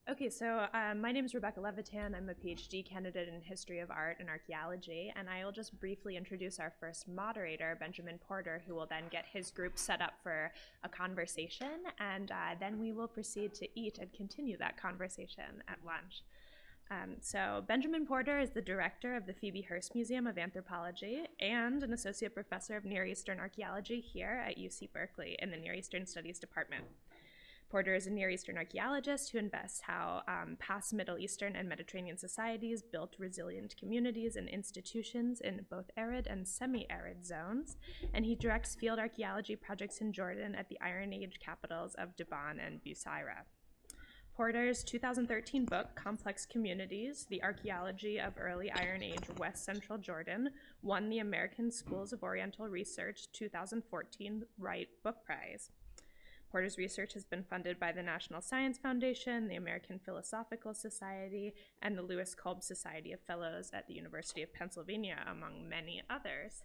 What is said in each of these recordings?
Okay, so my name is Rebecca Levitan. I'm a PhD candidate in History of Art and Archaeology, and I will just briefly introduce our first moderator, Benjamin Porter, who will then get his group set up for a conversation, and then we will proceed to eat and continue that conversation at lunch. So Benjamin Porter is the director of the Phoebe Hearst Museum of Anthropology and an associate professor of Near Eastern Archaeology here at UC Berkeley in the Near Eastern Studies Department. Porter is a Near Eastern archaeologist who invests how past Middle Eastern and Mediterranean societies built resilient communities and institutions in both arid and semi-arid zones, and he directs field archaeology projects in Jordan at the Iron Age capitals of Deban and Busayra. Porter's 2013 book, Complex Communities, The Archaeology of Early Iron Age West Central Jordan, won the American Schools of Oriental Research 2014 Wright Book Prize. Porter's research has been funded by the National Science Foundation, the American Philosophical Society, and the Lewis Kolb Society of Fellows at the University of Pennsylvania, among many others.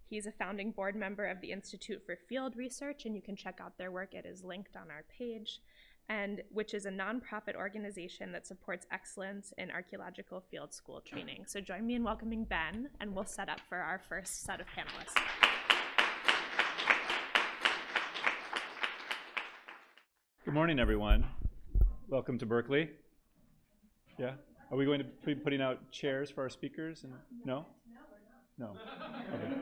He's a founding board member of the Institute for Field Research, and you can check out their work. It is linked on our page, and which is a nonprofit organization that supports excellence in archaeological field school training. So join me in welcoming Ben, and we'll set up for our first set of panelists. Good morning, everyone. Welcome to Berkeley. Yeah? Are we going to be putting out chairs for our speakers? And no? No, we're not. No. Okay.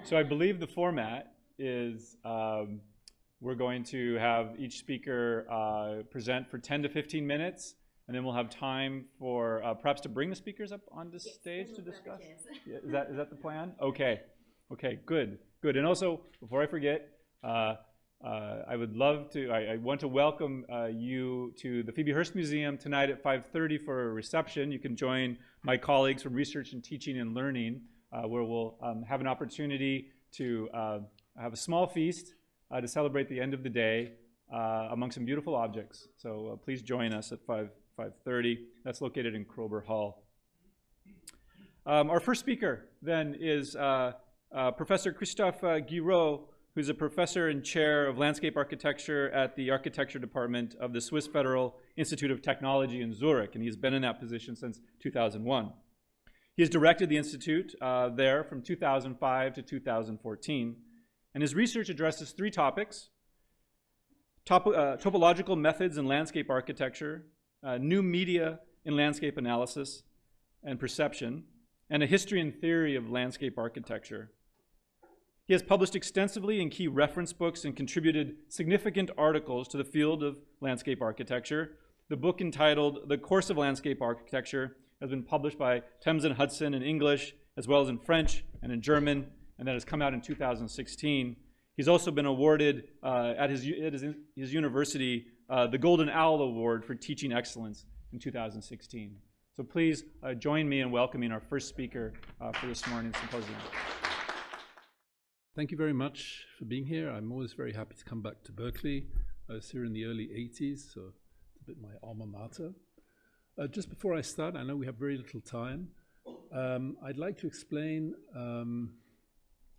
So I believe the format is we're going to have each speaker present for 10 to 15 minutes, and then we'll have time for perhaps to bring the speakers up onto stage to discuss. Yeah, is that the plan? Okay. Okay, good. Good. And also, before I forget, I want to welcome you to the Phoebe Hearst Museum tonight at 5:30 for a reception. You can join my colleagues from Research and Teaching and Learning, where we'll have an opportunity to have a small feast to celebrate the end of the day among some beautiful objects. So please join us at 5:30. That's located in Kroeber Hall. Our first speaker then is Professor Christophe Girot, who's a professor and chair of landscape architecture at the architecture department of the Swiss Federal Institute of Technology in Zurich, and he's been in that position since 2001. He has directed the institute there from 2005 to 2014, and his research addresses three topics: topological methods in landscape architecture, new media in landscape analysis and perception, and a history and theory of landscape architecture. He has published extensively in key reference books and contributed significant articles to the field of landscape architecture. The book entitled The Course of Landscape Architecture has been published by Thames and Hudson in English, as well as in French and in German, and that has come out in 2016. He's also been awarded at his university the Golden Owl Award for Teaching Excellence in 2016. So please join me in welcoming our first speaker for this morning's symposium. Thank you very much for being here. I'm always very happy to come back to Berkeley. I was here in the early 80s, so it's a bit my alma mater. Just before I start, I know we have very little time. I'd like to explain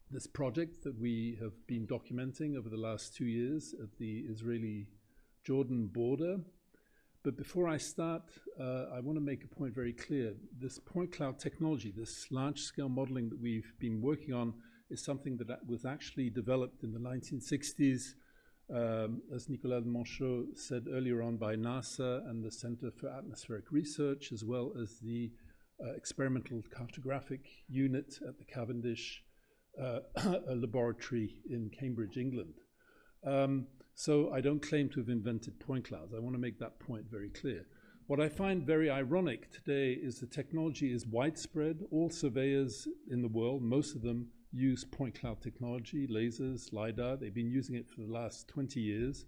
this project that we have been documenting over the last 2 years at the Israeli-Jordan border. But before I start, I want to make a point very clear. This point cloud technology, this large-scale modeling that we've been working on, is something that was actually developed in the 1960s, as Nicolò said earlier on, by NASA and the Center for Atmospheric Research, as well as the Experimental Cartographic Unit at the Cavendish Laboratory in Cambridge, England. So I don't claim to have invented point clouds. I want to make that point very clear. What I find very ironic today is the technology is widespread. All surveyors in the world, most of them, use point cloud technology, lasers, LiDAR. They've been using it for the last 20 years.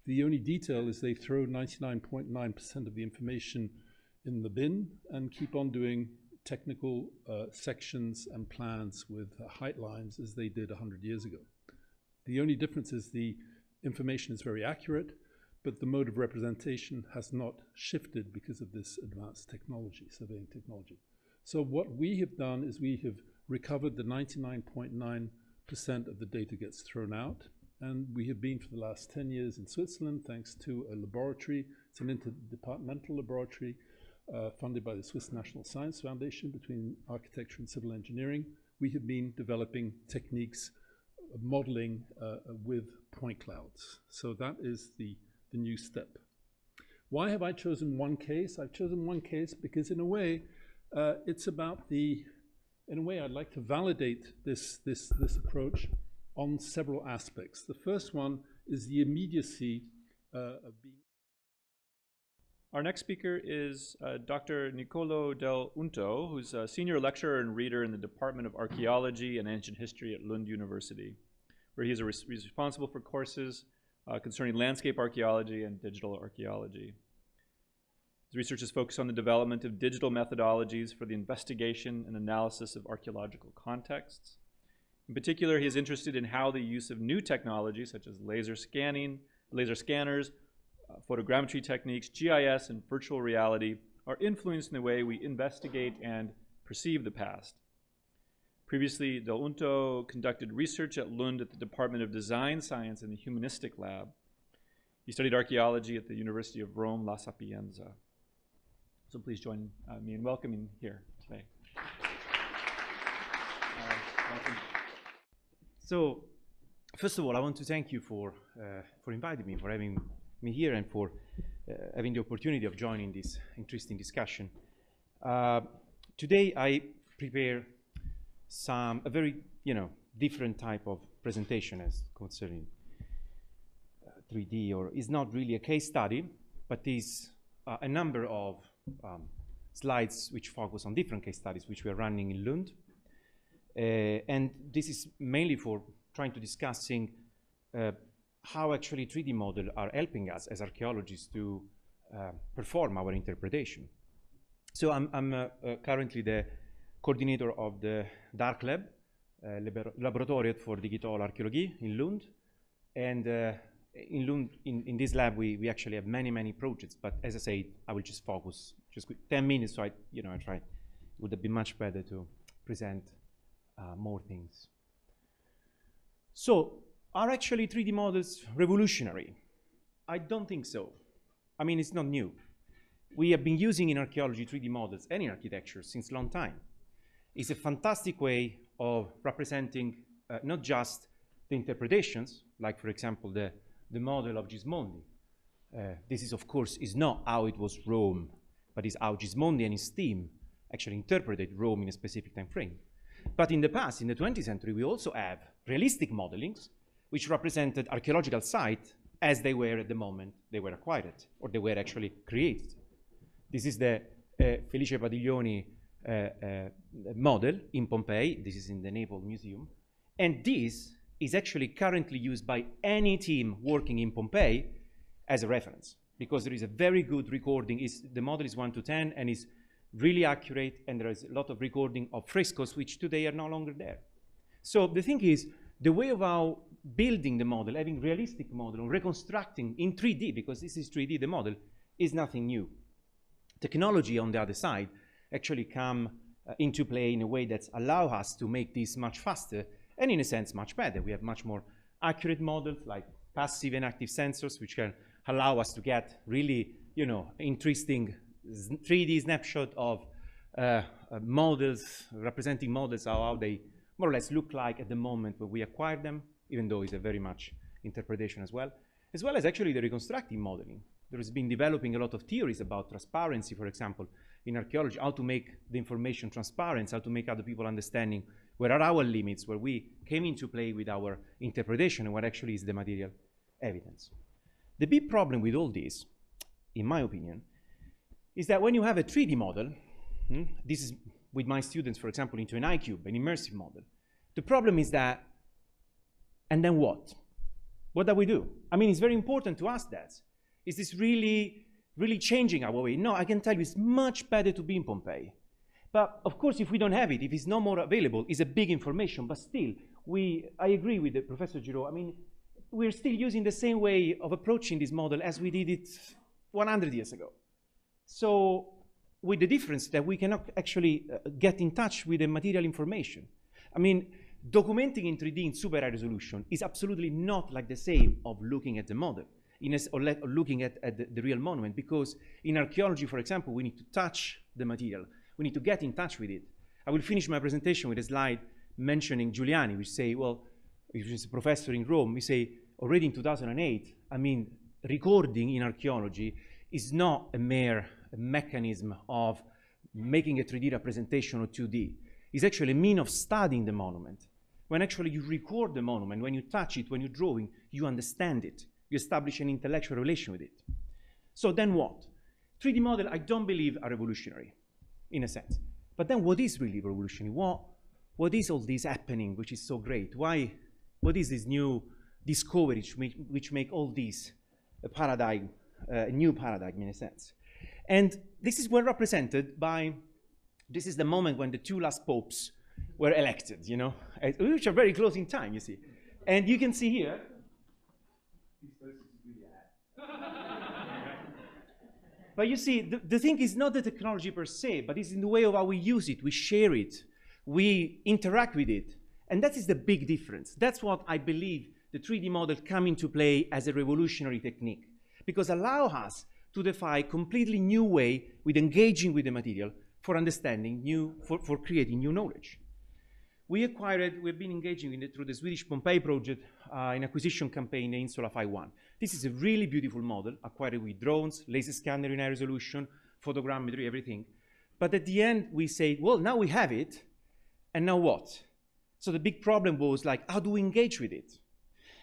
The only detail is they throw 99.9% of the information in the bin and keep on doing technical sections and plans with height lines as they did 100 years ago. The only difference is the information is very accurate, but the mode of representation has not shifted because of this advanced technology, surveying technology. So what we have done is we have recovered the 99.9% of the data gets thrown out, and we have been for the last 10 years in Switzerland thanks to a laboratory. It's an interdepartmental laboratory funded by the Swiss National Science Foundation between architecture and civil engineering. We have been developing techniques of modeling with point clouds. So that is the new step. Why have I chosen one case? I've chosen one case because in a way, it's about in a way I'd like to validate this approach on several aspects. The first one is the immediacy of being. Our next speaker is Dr. Nicolò Dell'Unto, who's a senior lecturer and reader in the Department of Archaeology and Ancient History at Lund University, where he's responsible for courses concerning landscape archaeology and digital archaeology. His research is focused on the development of digital methodologies for the investigation and analysis of archaeological contexts. In particular, he is interested in how the use of new technologies such as laser scanners, photogrammetry techniques, GIS, and virtual reality are influencing the way we investigate and perceive the past. Previously, Dell'Unto conducted research at Lund at the Department of Design Science in the Humanistic Lab. He studied archaeology at the University of Rome La Sapienza. So please join me in welcoming here today. Welcome. So, first of all, I want to thank you for inviting me, for having me here, and for having the opportunity of joining this interesting discussion. Today, I prepare a very, different type of presentation as concerning 3D, or is not really a case study, but is a number of slides which focus on different case studies which we are running in Lund. And this is mainly for trying to discussing how actually 3D models are helping us as archaeologists to perform our interpretation. So I'm currently the coordinator of the Dark Lab, Laboratoriet for Digital Archeologie in Lund. And in Lund, in this lab, we actually have many projects. But as I said, I will just focus just 10 minutes. So I try. It would have been much better to present more things. So, are actually 3D models revolutionary? I don't think so. I mean, it's not new. We have been using in archaeology 3D models and in architecture since a long time. It's a fantastic way of representing not just the interpretations, like for example the model of Gismondi. This is, of course, is not how it was Rome, but is how Gismondi and his team actually interpreted Rome in a specific time frame. But in the past, in the 20th century, we also have realistic modelings which represented archaeological sites as they were at the moment they were acquired, or they were actually created. This is the Felice Padiglioni model in Pompeii. This is in the Naval Museum. And this is actually currently used by any team working in Pompeii as a reference, because there is a very good recording. The model is 1 to 10 and is really accurate, and there is a lot of recording of frescoes which today are no longer there. So the thing is, the way of how building the model, having realistic model, or reconstructing in 3D, because this is 3D, the model, is nothing new. Technology on the other side actually come into play in a way that allow us to make this much faster and in a sense much better. We have much more accurate models like passive and active sensors, which can allow us to get really, interesting 3D snapshot of models, representing models, how they more or less look like at the moment when we acquire them, even though it's a very much interpretation as well as actually the reconstructive modeling. There has been developing a lot of theories about transparency, for example, in archaeology, how to make the information transparent, how to make other people understanding where are our limits, where we came into play with our interpretation, and what actually is the material evidence. The big problem with all this, in my opinion, is that when you have a 3D model, this is with my students, for example, into an iCube, an immersive model, the problem is that, and then what? What do we do? I mean, it's very important to ask that. Is this really changing our way? No, I can tell you it's much better to be in Pompeii. But of course, if we don't have it, if it's no more available, it's a big information. But still, I agree with Professor Girot. I mean, we're still using the same way of approaching this model as we did it 100 years ago. So, with the difference that we cannot actually get in touch with the material information. I mean, documenting in 3D in super high resolution is absolutely not like the same of looking at the model, or looking at the real monument, because in archaeology, for example, we need to touch the material. We need to get in touch with it. I will finish my presentation with a slide mentioning Giuliani, which say, well, which is a professor in Rome, we say already in 2008, I mean, recording in archaeology is not a mere mechanism of making a 3D representation or 2D. It's actually a means of studying the monument. When actually you record the monument, when you touch it, when you're drawing, you understand it. You establish an intellectual relation with it. So then what? 3D model, I don't believe, are revolutionary, in a sense. But then what is really revolutionary? What is all this happening, which is so great? What is this new discovery which make all these a new paradigm, in a sense? And this is well represented by, this is the moment when the two last popes were elected, you know, which are very close in time, you see. And you can see here, but you see, the thing is not the technology per se, but it's in the way of how we use it, we share it, we interact with it. And that is the big difference. That's what I believe the 3D model come into play as a revolutionary technique, because allow us to define a completely new way with engaging with the material for understanding for creating new knowledge. We've been engaging in it through the Swedish Pompeii project in acquisition campaign in Insula 5.1. This is a really beautiful model, acquired with drones, laser scanner in high resolution, photogrammetry, everything. But at the end, we say, well, now we have it, and now what? So the big problem was like, how do we engage with it?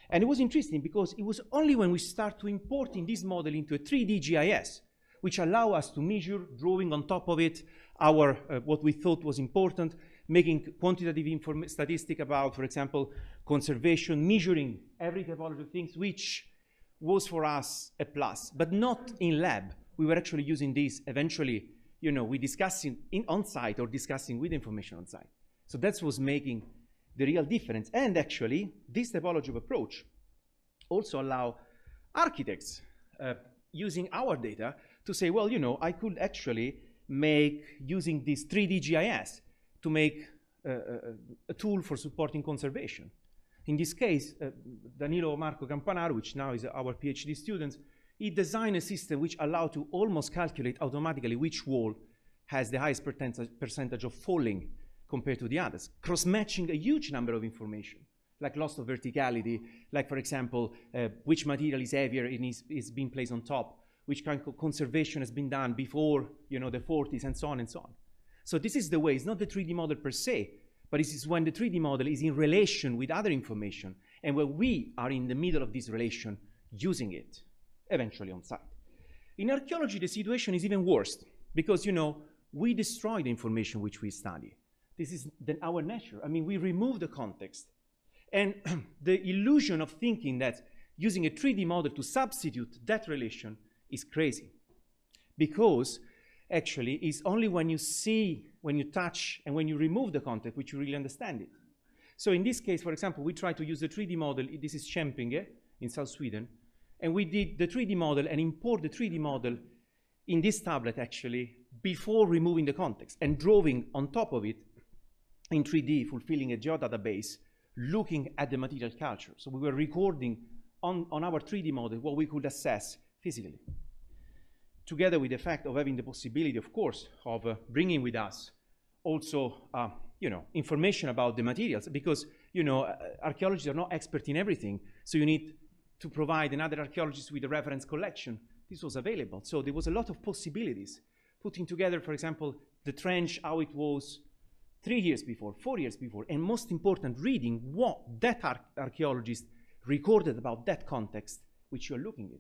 And it was interesting because it was only when we start to importing this model into a 3D GIS, which allow us to measure, drawing on top of it, our what we thought was important, making quantitative statistic about, for example, conservation, measuring every typology of things, which was for us a plus, but not in lab. We were actually using this eventually, you know, we discussing on site or discussing with information on site. So that was making the real difference. And actually, this typology of approach also allow architects using our data to say, well, you know, I could actually make, using this 3D GIS, to make a tool for supporting conservation. In this case, Danilo Marco Campanaro, which now is our PhD student, he designed a system which allowed to almost calculate automatically which wall has the highest percentage of falling compared to the others, cross-matching a huge number of information, like loss of verticality, like, for example, which material is heavier and is being placed on top, which kind of conservation has been done before, you know, the 40s, and so on and so on. So this is the way. It's not the 3D model per se, but this is when the 3D model is in relation with other information, and when we are in the middle of this relation, using it, eventually on site. In archaeology, the situation is even worse, because, you know, we destroy the information which we study. This is then our nature. I mean, we remove the context. And the illusion of thinking that using a 3D model to substitute that relation is crazy. Because actually, it's only when you see, when you touch, and when you remove the context, which you really understand it. So in this case, for example, we try to use the 3D model. This is Kämpinge in South Sweden. And we did the 3D model and import the 3D model in this tablet, actually, before removing the context and drawing on top of it in 3D, fulfilling a geodatabase, looking at the material culture. So we were recording on our 3D model what we could assess physically. Together with the fact of having the possibility, of course, of bringing with us also, you know, information about the materials, because, you know, archaeologists are not expert in everything, so you need to provide another archaeologist with a reference collection. This was available. So there was a lot of possibilities. Putting together, for example, the trench, how it was 3 years before, 4 years before, and most important, reading what that archaeologist recorded about that context which you're looking at.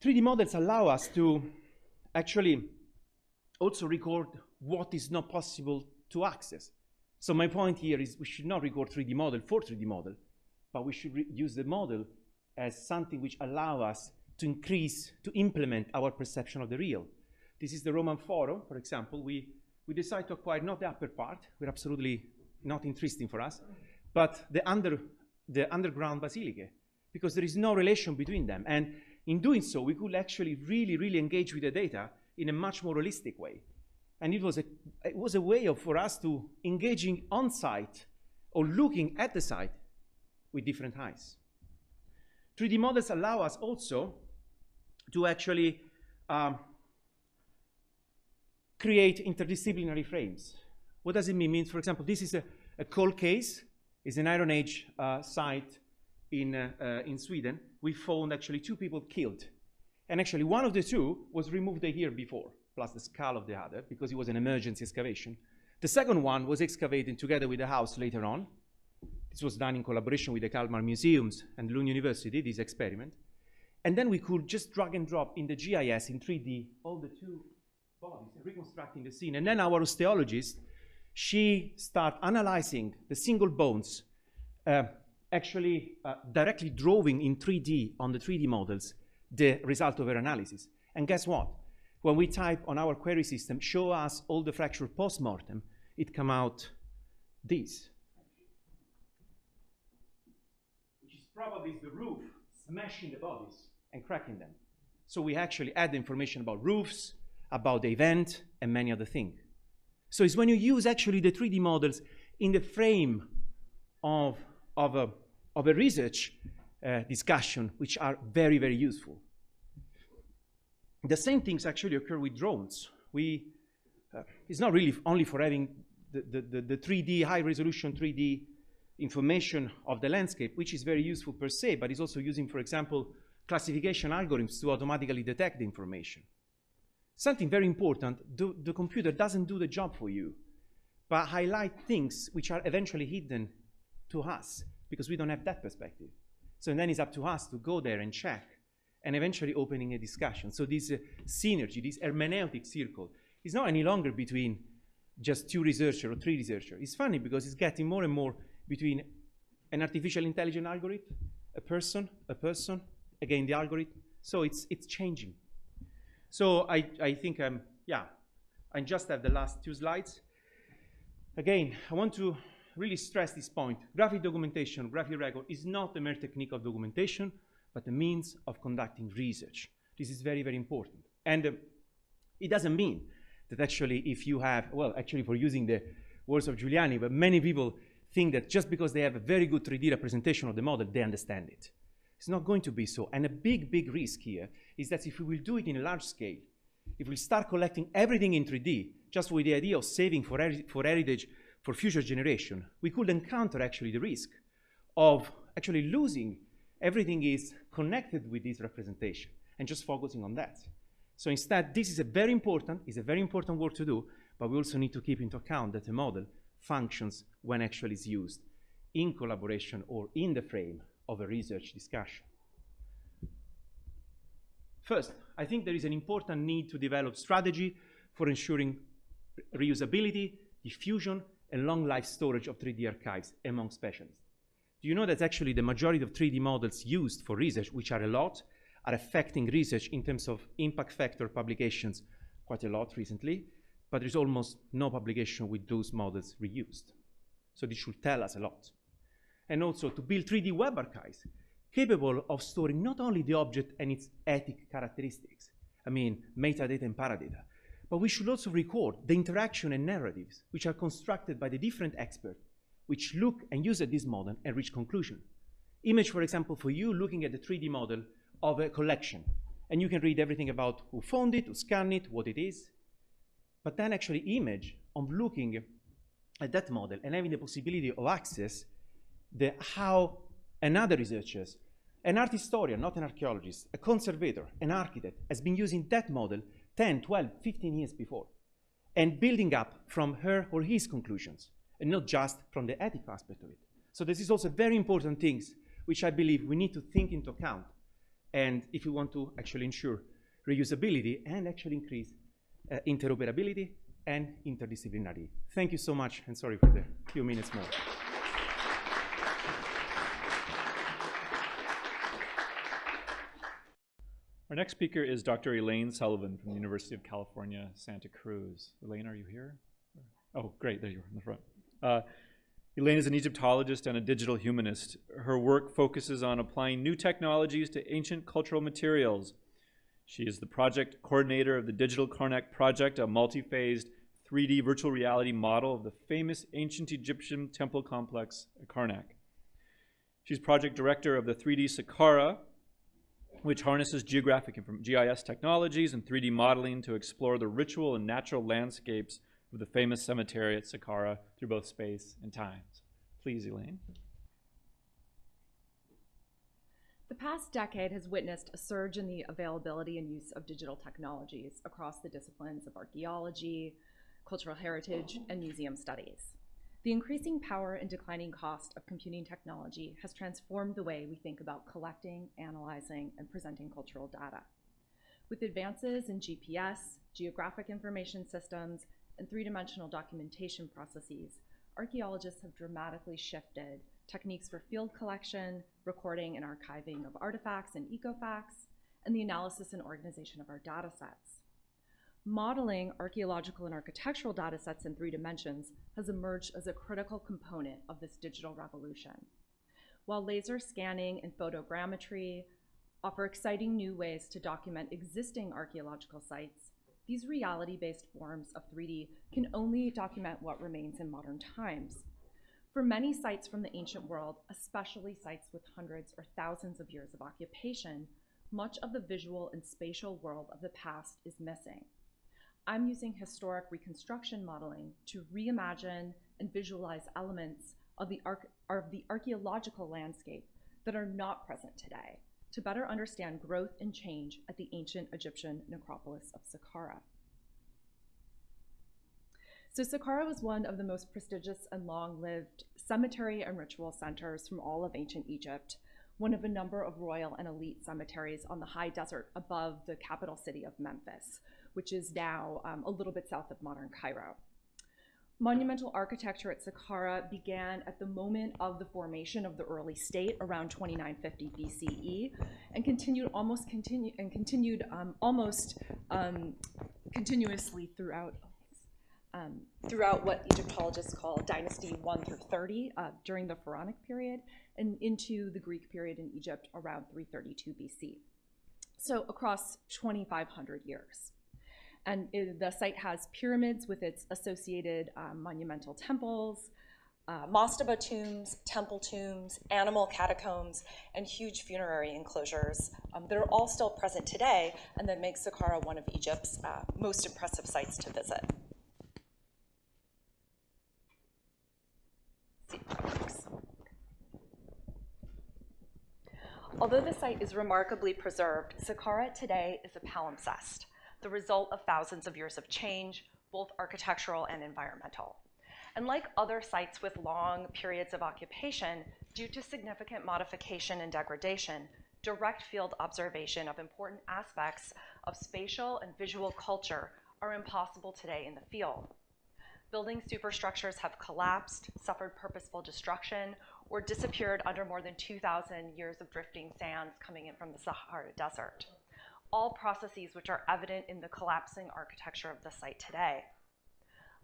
3D models allow us to actually also record what is not possible to access. So my point here is we should not record 3D model for 3D model, but we should use the model as something which allow us to increase, to implement our perception of the real. This is the Roman Forum, for example. We decide to acquire not the upper part, we're absolutely not interesting for us, but the underground basilica, because there is no relation between them. And in doing so, we could actually really engage with the data in a much more holistic way. And it was a way for us to engaging on site or looking at the site with different eyes. 3D models allow us also to actually create interdisciplinary frames. What does it mean? It means, for example, this is a cold case. It's an Iron Age site in Sweden. We found actually 2 people killed. And actually one of the 2 was removed the year before, plus the skull of the other, because it was an emergency excavation. The second one was excavated together with the house later on. This was done in collaboration with the Kalmar Museums and Lund University, this experiment. And then we could just drag and drop in the GIS in 3D all the 2 bodies, reconstructing the scene. And then our osteologist, she started analyzing the single bones, actually directly drawing in 3D on the 3D models the result of her analysis. And guess what? When we type on our query system, show us all the fracture post-mortem, it come out this, which is probably the roof smashing the bodies and cracking them. So we actually add information about roofs, about the event, and many other things. So it's when you use actually the 3D models in the frame of a research discussion, which are very, very useful. The same things actually occur with drones. It's not really only for having the 3D, high-resolution 3D information of the landscape, which is very useful per se, but it's also using, for example, classification algorithms to automatically detect the information. Something very important, the computer doesn't do the job for you, but highlight things which are eventually hidden to us, because we don't have that perspective. So then it's up to us to go there and check, and eventually opening a discussion. So this synergy, this hermeneutic circle, is not any longer between just 2 researchers or 3 researchers. It's funny because it's getting more and more between an artificial intelligence algorithm, a person, again the algorithm. So it's changing. So I think, yeah, I just have the last 2 slides. Again, I want to really stress this point. Graphic documentation, graphic record is not a mere technique of documentation, but a means of conducting research. This is very, very important. And it doesn't mean that actually if you have, well, actually for using the words of Giuliani, but many people think that just because they have a very good 3D representation of the model, they understand it. It's not going to be so. And a big, big risk here is that if we will do it in a large scale, if we start collecting everything in 3D, just with the idea of saving for heritage for future generation, we could encounter actually the risk of actually losing everything is connected with this representation and just focusing on that. So instead, this is a very important work to do, but we also need to keep into account that the model functions when actually is used in collaboration or in the frame of a research discussion. First, I think there is an important need to develop strategy for ensuring reusability, diffusion, and long life storage of 3D archives among specialists. Do you know that actually the majority of 3D models used for research, which are a lot, are affecting research in terms of impact factor publications quite a lot recently, but there's almost no publication with those models reused. So this should tell us a lot. And also to build 3D web archives capable of storing not only the object and its ethic characteristics, I mean metadata and paradata, but we should also record the interaction and narratives which are constructed by the different experts which look and use at this model and reach conclusion. Image, for example, for you looking at the 3D model of a collection, and you can read everything about who found it, who scanned it, what it is, but then actually image on looking at that model and having the possibility of access how another researcher, an art historian, not an archaeologist, a conservator, an architect, has been using that model 10, 12, 15 years before, and building up from her or his conclusions, and not just from the ethical aspect of it. So this is also very important things which I believe we need to think into account, and if we want to actually ensure reusability and actually increase interoperability and interdisciplinarity. Thank you so much, and sorry for the few minutes more. Our next speaker is Dr. Elaine Sullivan from the University of California, Santa Cruz. Elaine, are you here? Oh, great, there you are in the front. Elaine is an Egyptologist and a digital humanist. Her work focuses on applying new technologies to ancient cultural materials. She is the project coordinator of the Digital Karnak Project, a multi-phased 3D virtual reality model of the famous ancient Egyptian temple complex at Karnak. She's project director of the 3D Saqqara, which harnesses GIS technologies and 3D modeling to explore the ritual and natural landscapes of the famous cemetery at Saqqara through both space and time. Please, Elaine. The past decade has witnessed a surge in the availability and use of digital technologies across the disciplines of archaeology, cultural heritage, and museum studies. The increasing power and declining cost of computing technology has transformed the way we think about collecting, analyzing, and presenting cultural data. With advances in GPS, geographic information systems, and three-dimensional documentation processes, archaeologists have dramatically shifted techniques for field collection, recording and archiving of artifacts and ecofacts, and the analysis and organization of our data sets. Modeling archaeological and architectural data sets in 3 dimensions has emerged as a critical component of this digital revolution. While laser scanning and photogrammetry offer exciting new ways to document existing archaeological sites, these reality-based forms of 3D can only document what remains in modern times. For many sites from the ancient world, especially sites with hundreds or thousands of years of occupation, much of the visual and spatial world of the past is missing. I'm using historic reconstruction modeling to reimagine and visualize elements of the archaeological landscape that are not present today to better understand growth and change at the ancient Egyptian necropolis of Saqqara. So Saqqara was one of the most prestigious and long-lived cemetery and ritual centers from all of ancient Egypt, one of a number of royal and elite cemeteries on the high desert above the capital city of Memphis, which is now a little bit south of modern Cairo. Monumental architecture at Saqqara began at the moment of the formation of the early state around 2950 BCE and continued almost continuously throughout what Egyptologists call Dynasty 1 through 30 during the Pharaonic period and into the Greek period in Egypt around 332 BC. So across 2,500 years. And the site has pyramids with its associated monumental temples, mastaba tombs, temple tombs, animal catacombs, and huge funerary enclosures that are all still present today and that make Saqqara one of Egypt's most impressive sites to visit. Although the site is remarkably preserved, Saqqara today is a palimpsest, the result of thousands of years of change, both architectural and environmental. And like other sites with long periods of occupation, due to significant modification and degradation, direct field observation of important aspects of spatial and visual culture are impossible today in the field. Building superstructures have collapsed, suffered purposeful destruction, or disappeared under more than 2,000 years of drifting sands coming in from the Sahara Desert. All processes which are evident in the collapsing architecture of the site today.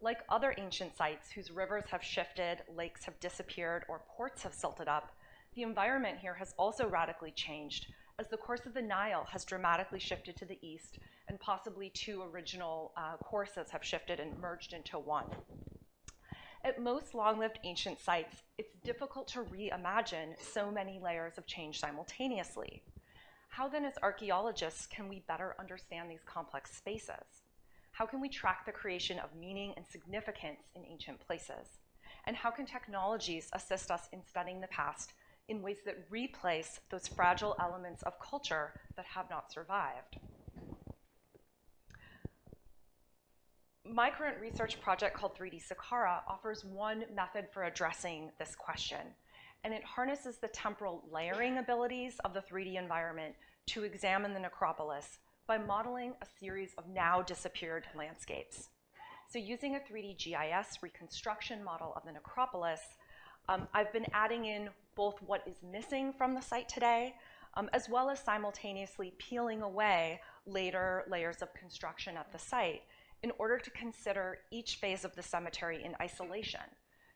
Like other ancient sites whose rivers have shifted, lakes have disappeared, or ports have silted up, the environment here has also radically changed as the course of the Nile has dramatically shifted to the east and possibly 2 original courses have shifted and merged into one. At most long-lived ancient sites, it's difficult to reimagine so many layers of change simultaneously. How then, as archaeologists, can we better understand these complex spaces? How can we track the creation of meaning and significance in ancient places? And how can technologies assist us in studying the past in ways that replace those fragile elements of culture that have not survived? My current research project called 3D Saqqara offers one method for addressing this question, and it harnesses the temporal layering abilities of the 3D environment to examine the necropolis by modeling a series of now disappeared landscapes. So using a 3D GIS reconstruction model of the necropolis, I've been adding in both what is missing from the site today, as well as simultaneously peeling away later layers of construction at the site in order to consider each phase of the cemetery in isolation,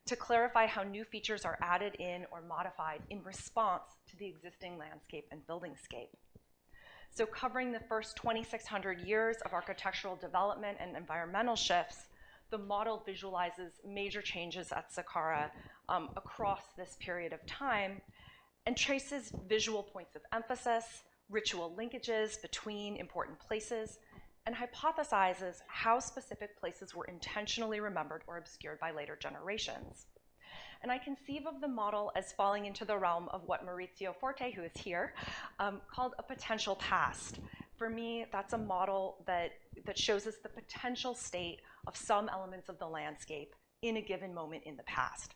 to clarify how new features are added in or modified in response to the existing landscape and buildingscape. So covering the first 2,600 years of architectural development and environmental shifts, the model visualizes major changes at Saqqara across this period of time and traces visual points of emphasis, ritual linkages between important places, and hypothesizes how specific places were intentionally remembered or obscured by later generations. And I conceive of the model as falling into the realm of what Maurizio Forte, who is here, called a potential past. For me, that's a model that shows us the potential state of some elements of the landscape in a given moment in the past.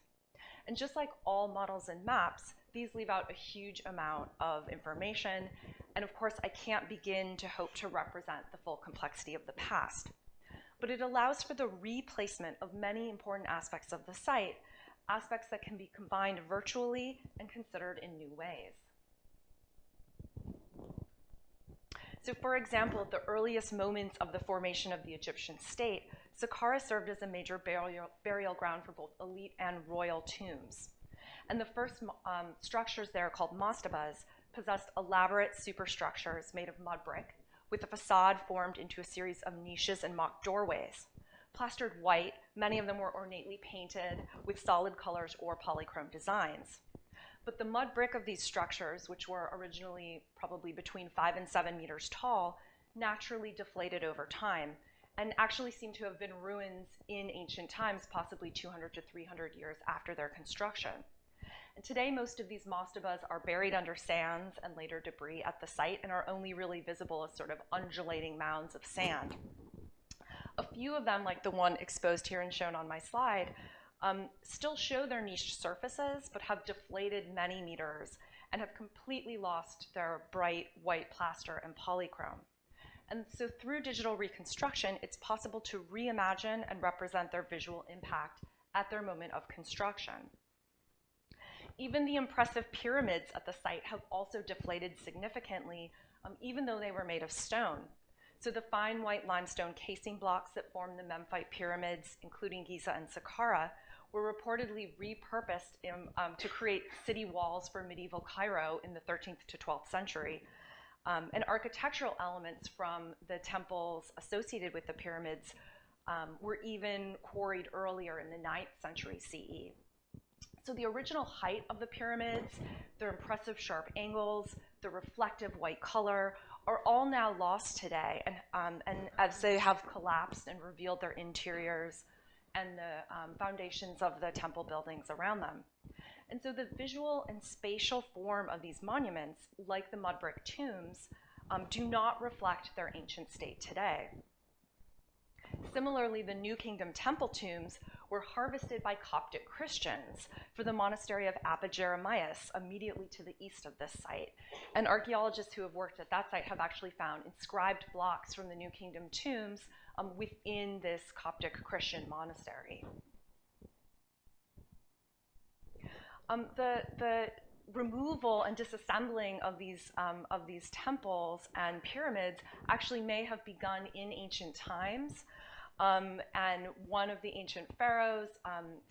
And just like all models and maps, these leave out a huge amount of information. And of course, I can't begin to hope to represent the full complexity of the past. But it allows for the replacement of many important aspects of the site, aspects that can be combined virtually and considered in new ways. So for example, at the earliest moments of the formation of the Egyptian state, Saqqara served as a major burial ground for both elite and royal tombs. And the first structures there, called mastabas, possessed elaborate superstructures made of mud brick, with a facade formed into a series of niches and mock doorways. Plastered white, many of them were ornately painted with solid colors or polychrome designs. But the mud brick of these structures, which were originally probably between 5 and 7 meters tall, naturally deflated over time and actually seem to have been ruins in ancient times, possibly 200 to 300 years after their construction. And today, most of these mastabas are buried under sands and later debris at the site and are only really visible as sort of undulating mounds of sand. A few of them, like the one exposed here and shown on my slide, still show their niche surfaces, but have deflated many meters and have completely lost their bright white plaster and polychrome. And so through digital reconstruction, it's possible to reimagine and represent their visual impact at their moment of construction. Even the impressive pyramids at the site have also deflated significantly, even though they were made of stone. So the fine white limestone casing blocks that form the Memphite pyramids, including Giza and Saqqara, were reportedly repurposed to create city walls for medieval Cairo in the 13th to 12th century. And architectural elements from the temples associated with the pyramids were even quarried earlier in the 9th century CE. So the original height of the pyramids, their impressive sharp angles, the reflective white color, are all now lost today, and as they have collapsed and revealed their interiors and the foundations of the temple buildings around them. And so the visual and spatial form of these monuments, like the mud brick tombs, do not reflect their ancient state today. Similarly, the New Kingdom temple tombs were harvested by Coptic Christians for the monastery of Abba Jeremias, immediately to the east of this site. And archaeologists who have worked at that site have actually found inscribed blocks from the New Kingdom tombs within this Coptic Christian monastery. The removal and disassembling of these temples and pyramids actually may have begun in ancient times. And one of the ancient pharaohs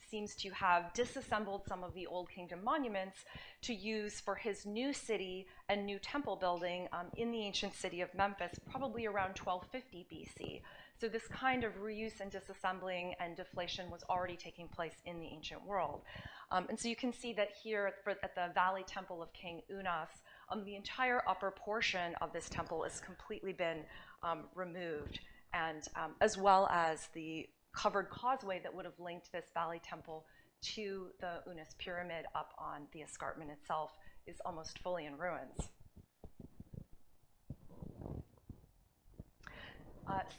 seems to have disassembled some of the Old Kingdom monuments to use for his new city and new temple building in the ancient city of Memphis, probably around 1250 BC. So this kind of reuse and disassembling and deflation was already taking place in the ancient world. And so you can see that here at the Valley Temple of King Unas, the entire upper portion of this temple has completely been removed, and as well as the covered causeway that would have linked this Valley Temple to the Unas Pyramid up on the escarpment itself is almost fully in ruins.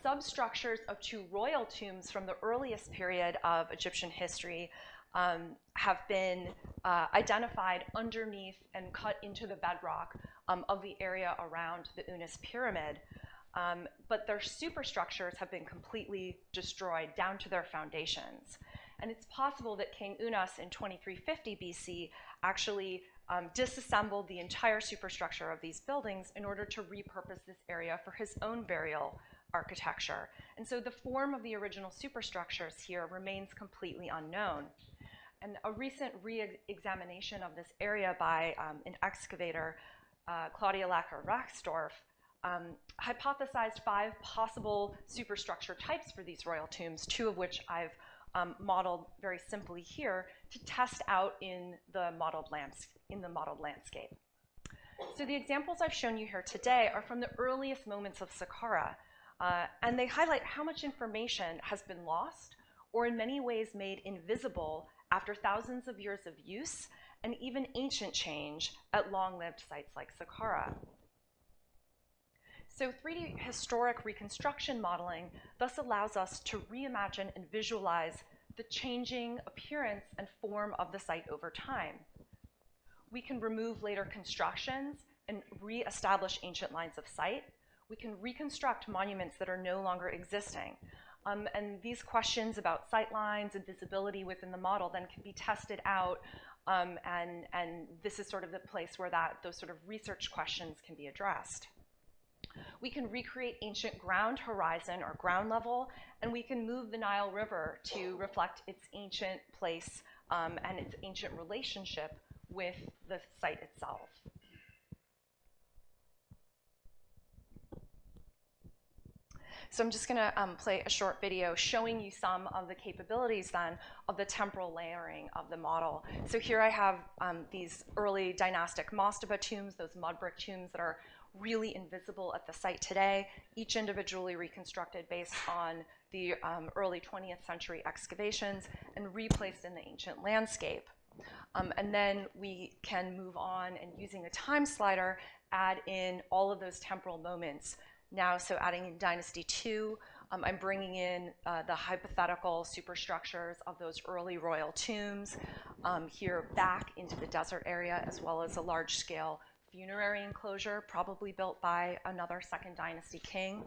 Substructures of 2 royal tombs from the earliest period of Egyptian history have been identified underneath and cut into the bedrock of the area around the Unas Pyramid. But their superstructures have been completely destroyed down to their foundations. And it's possible that King Unas in 2350 BC actually disassembled the entire superstructure of these buildings in order to repurpose this area for his own burial architecture. And so the form of the original superstructures here remains completely unknown. And a recent re-examination of this area by an excavator, Claudia Lacker-Raxdorf, hypothesized 5 possible superstructure types for these royal tombs, 2 of which I've modeled very simply here to test out in the modeled landscape. So the examples I've shown you here today are from the earliest moments of Saqqara, and they highlight how much information has been lost or in many ways made invisible after thousands of years of use and even ancient change at long-lived sites like Saqqara. So 3D historic reconstruction modeling thus allows us to reimagine and visualize the changing appearance and form of the site over time. We can remove later constructions and reestablish ancient lines of sight. We can reconstruct monuments that are no longer existing. And these questions about sight lines and visibility within the model then can be tested out, and this is sort of the place where those sort of research questions can be addressed. We can recreate ancient ground horizon or ground level, and we can move the Nile River to reflect its ancient place and its ancient relationship with the site itself. So I'm just going to play a short video showing you some of the capabilities then of the temporal layering of the model. So here I have these early dynastic mastaba tombs, those mud brick tombs that are really invisible at the site today, each individually reconstructed based on the early 20th century excavations and replaced in the ancient landscape. And then we can move on and using a time slider, add in all of those temporal moments. Now, so adding in Dynasty 2, I'm bringing in the hypothetical superstructures of those early royal tombs here back into the desert area, as well as a large-scale funerary enclosure, probably built by another Second Dynasty king.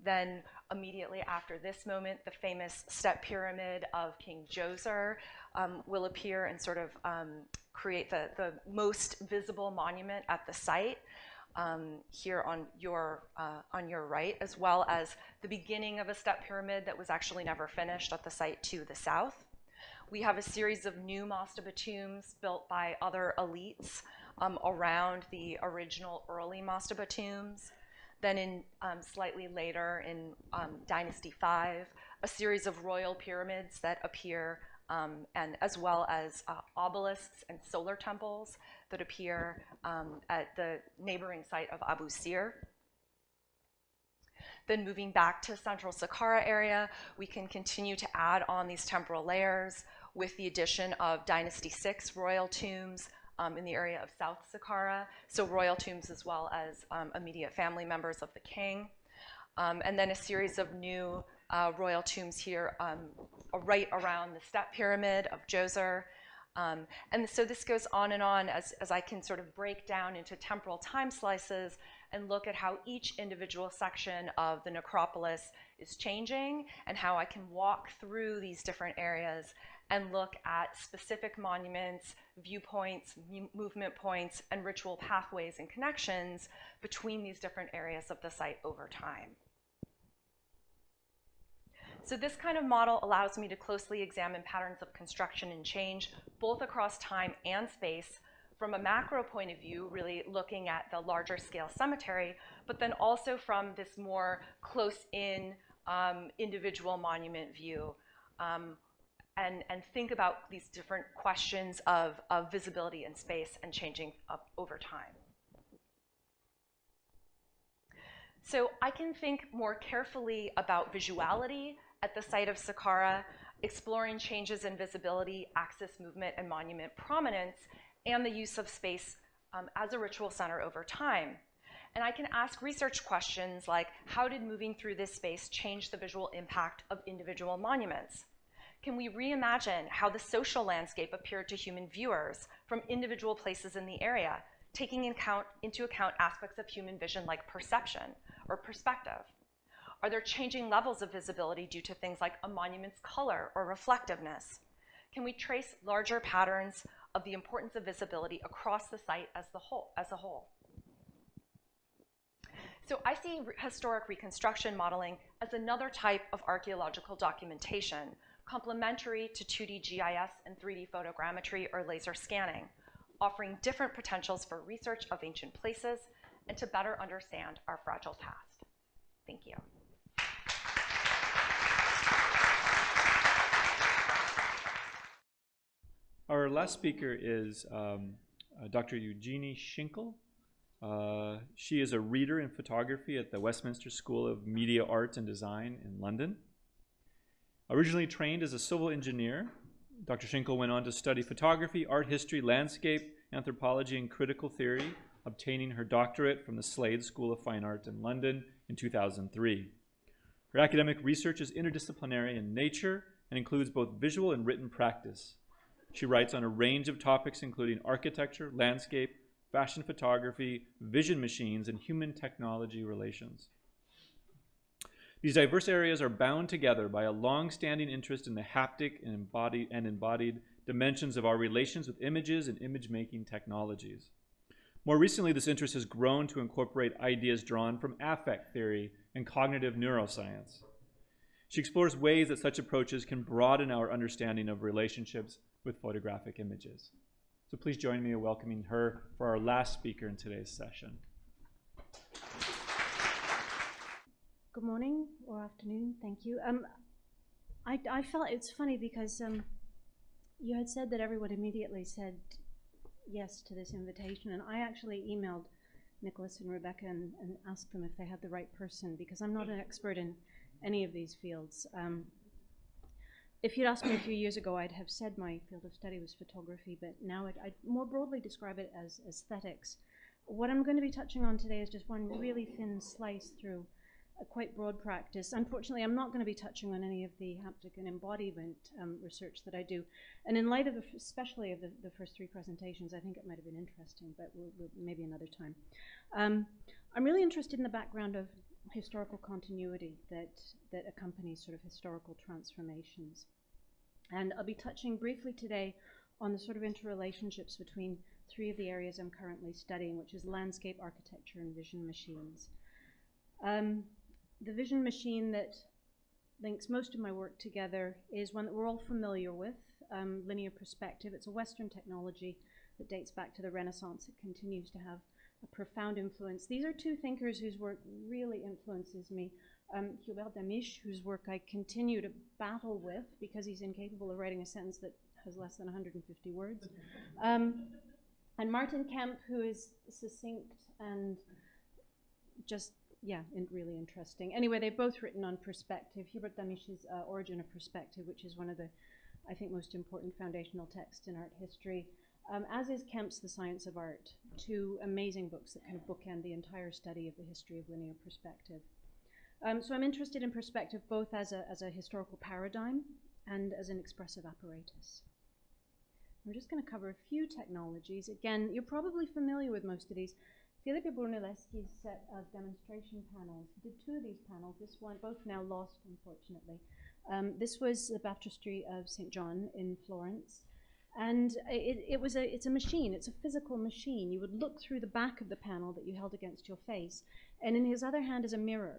Then immediately after this moment, the famous step pyramid of King Djoser will appear and sort of create the most visible monument at the site. Here on your right, as well as the beginning of a step pyramid that was actually never finished at the site to the south. We have a series of new mastaba tombs built by other elites around the original early mastaba tombs. Then in slightly later in Dynasty 5, a series of royal pyramids that appear and as well as obelisks and solar temples that appear at the neighboring site of Abu Sir. Then moving back to central Saqqara area, we can continue to add on these temporal layers with the addition of Dynasty 6 royal tombs in the area of South Saqqara, so royal tombs as well as immediate family members of the king. And then a series of new royal tombs here right around the step pyramid of Djoser. And so this goes on and on as I can sort of break down into temporal time slices and look at how each individual section of the necropolis is changing and how I can walk through these different areas and look at specific monuments, viewpoints, movement points, and ritual pathways and connections between these different areas of the site over time. So this kind of model allows me to closely examine patterns of construction and change, both across time and space, from a macro point of view, really looking at the larger scale cemetery, but then also from this more close-in individual monument view, and think about these different questions of visibility in space and changing up over time. So I can think more carefully about visuality at the site of Saqqara, exploring changes in visibility, axis movement, and monument prominence, and the use of space as a ritual center over time. And I can ask research questions like, how did moving through this space change the visual impact of individual monuments? Can we reimagine how the social landscape appeared to human viewers from individual places in the area, taking into account aspects of human vision like perception or perspective? Are there changing levels of visibility due to things like a monument's color or reflectiveness? Can we trace larger patterns of the importance of visibility across the site as a whole? So I see historic reconstruction modeling as another type of archaeological documentation, complementary to 2D GIS and 3D photogrammetry or laser scanning, offering different potentials for research of ancient places and to better understand our fragile past. Thank you. Our last speaker is Dr. Eugenie Schinkel. She is a reader in photography at the Westminster School of Media Art and Design in London. Originally trained as a civil engineer, Dr. Schinkel went on to study photography, art history, landscape, anthropology, and critical theory, obtaining her doctorate from the Slade School of Fine Art in London in 2003. Her academic research is interdisciplinary in nature and includes both visual and written practice. She writes on a range of topics including architecture, landscape, fashion photography, vision machines, and human technology relations. These diverse areas are bound together by a long-standing interest in the haptic and embodied dimensions of our relations with images and image-making technologies. More recently, this interest has grown to incorporate ideas drawn from affect theory and cognitive neuroscience. She explores ways that such approaches can broaden our understanding of relationships with photographic images. So please join me in welcoming her for our last speaker in today's session. Good morning or afternoon, thank you. I felt it's funny because you had said that everyone immediately said yes to this invitation, and I actually emailed Nicholas and Rebecca and asked them if they had the right person, because I'm not an expert in any of these fields. If you'd asked me a few years ago, I'd have said my field of study was photography, but now I'd more broadly describe it as aesthetics. What I'm going to be touching on today is just one really thin slice through a quite broad practice. Unfortunately, I'm not going to be touching on any of the haptic and embodiment research that I do. And in light of, especially of the first three presentations, I think it might have been interesting, but we'll maybe another time. I'm really interested in the background of historical continuity that accompanies sort of historical transformations. And I'll be touching briefly today on the sort of interrelationships between three of the areas I'm currently studying, which is landscape, architecture, and vision machines. The vision machine that links most of my work together is one that we're all familiar with, linear perspective. It's a Western technology that dates back to the Renaissance. It continues to have a profound influence. These are two thinkers whose work really influences me. Hubert Damisch, whose work I continue to battle with because he's incapable of writing a sentence that has less than 150 words. And Martin Kemp, who is succinct and just, yeah, really interesting. Anyway, they've both written on perspective. Hubert Damisch's Origin of Perspective, which is one of the, I think, most important foundational texts in art history. As is Kemp's The Science of Art, two amazing books that kind of bookend the entire study of the history of linear perspective. So I'm interested in perspective both as a historical paradigm and as an expressive apparatus. I'm just going to cover a few technologies. Again, you're probably familiar with most of these. Filippo Brunelleschi's set of demonstration panels. He did two of these panels. This one, both now lost, unfortunately. This was the baptistry of St. John in Florence. And it's a machine, it's a physical machine. You would look through the back of the panel that you held against your face, and in his other hand is a mirror.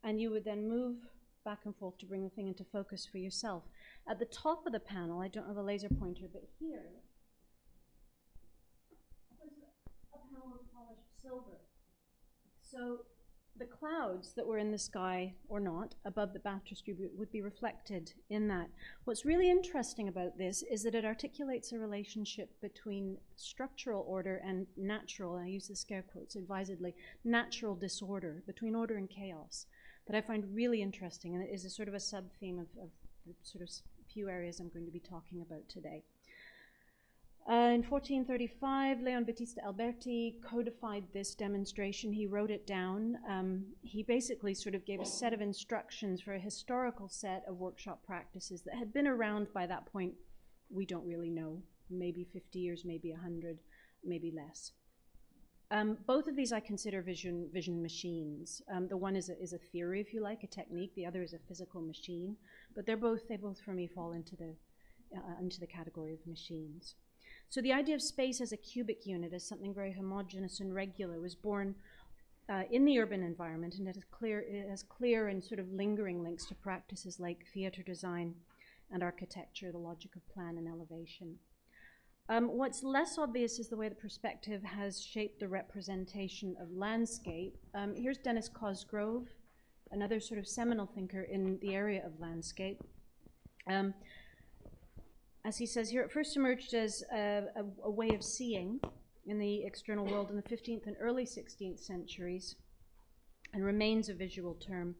And you would then move back and forth to bring the thing into focus for yourself. At the top of the panel, I don't have a laser pointer, but here was a panel of polished silver. So the clouds that were in the sky, or not, above the baptistry would be reflected in that. What's really interesting about this is that it articulates a relationship between structural order and natural, and I use the scare quotes advisedly, natural disorder, between order and chaos, that I find really interesting, and it is a sort of a sub-theme of the sort of few areas I'm going to be talking about today. In 1435, Leon Battista Alberti codified this demonstration. He wrote it down. He basically sort of gave a set of instructions for a historical set of workshop practices that had been around by that point. We don't really know, maybe 50 years, maybe 100, maybe less. Both of these I consider vision machines. The one is a theory, if you like, a technique. The other is a physical machine. But they both for me fall into the category of machines. So the idea of space as a cubic unit, as something very homogeneous and regular, was born in the urban environment, and it has clear and sort of lingering links to practices like theater design and architecture, the logic of plan and elevation. What's less obvious is the way that perspective has shaped the representation of landscape. Here's Dennis Cosgrove, another sort of seminal thinker in the area of landscape. As he says here, it first emerged as a way of seeing in the external world in the 15th and early 16th centuries, and remains a visual term.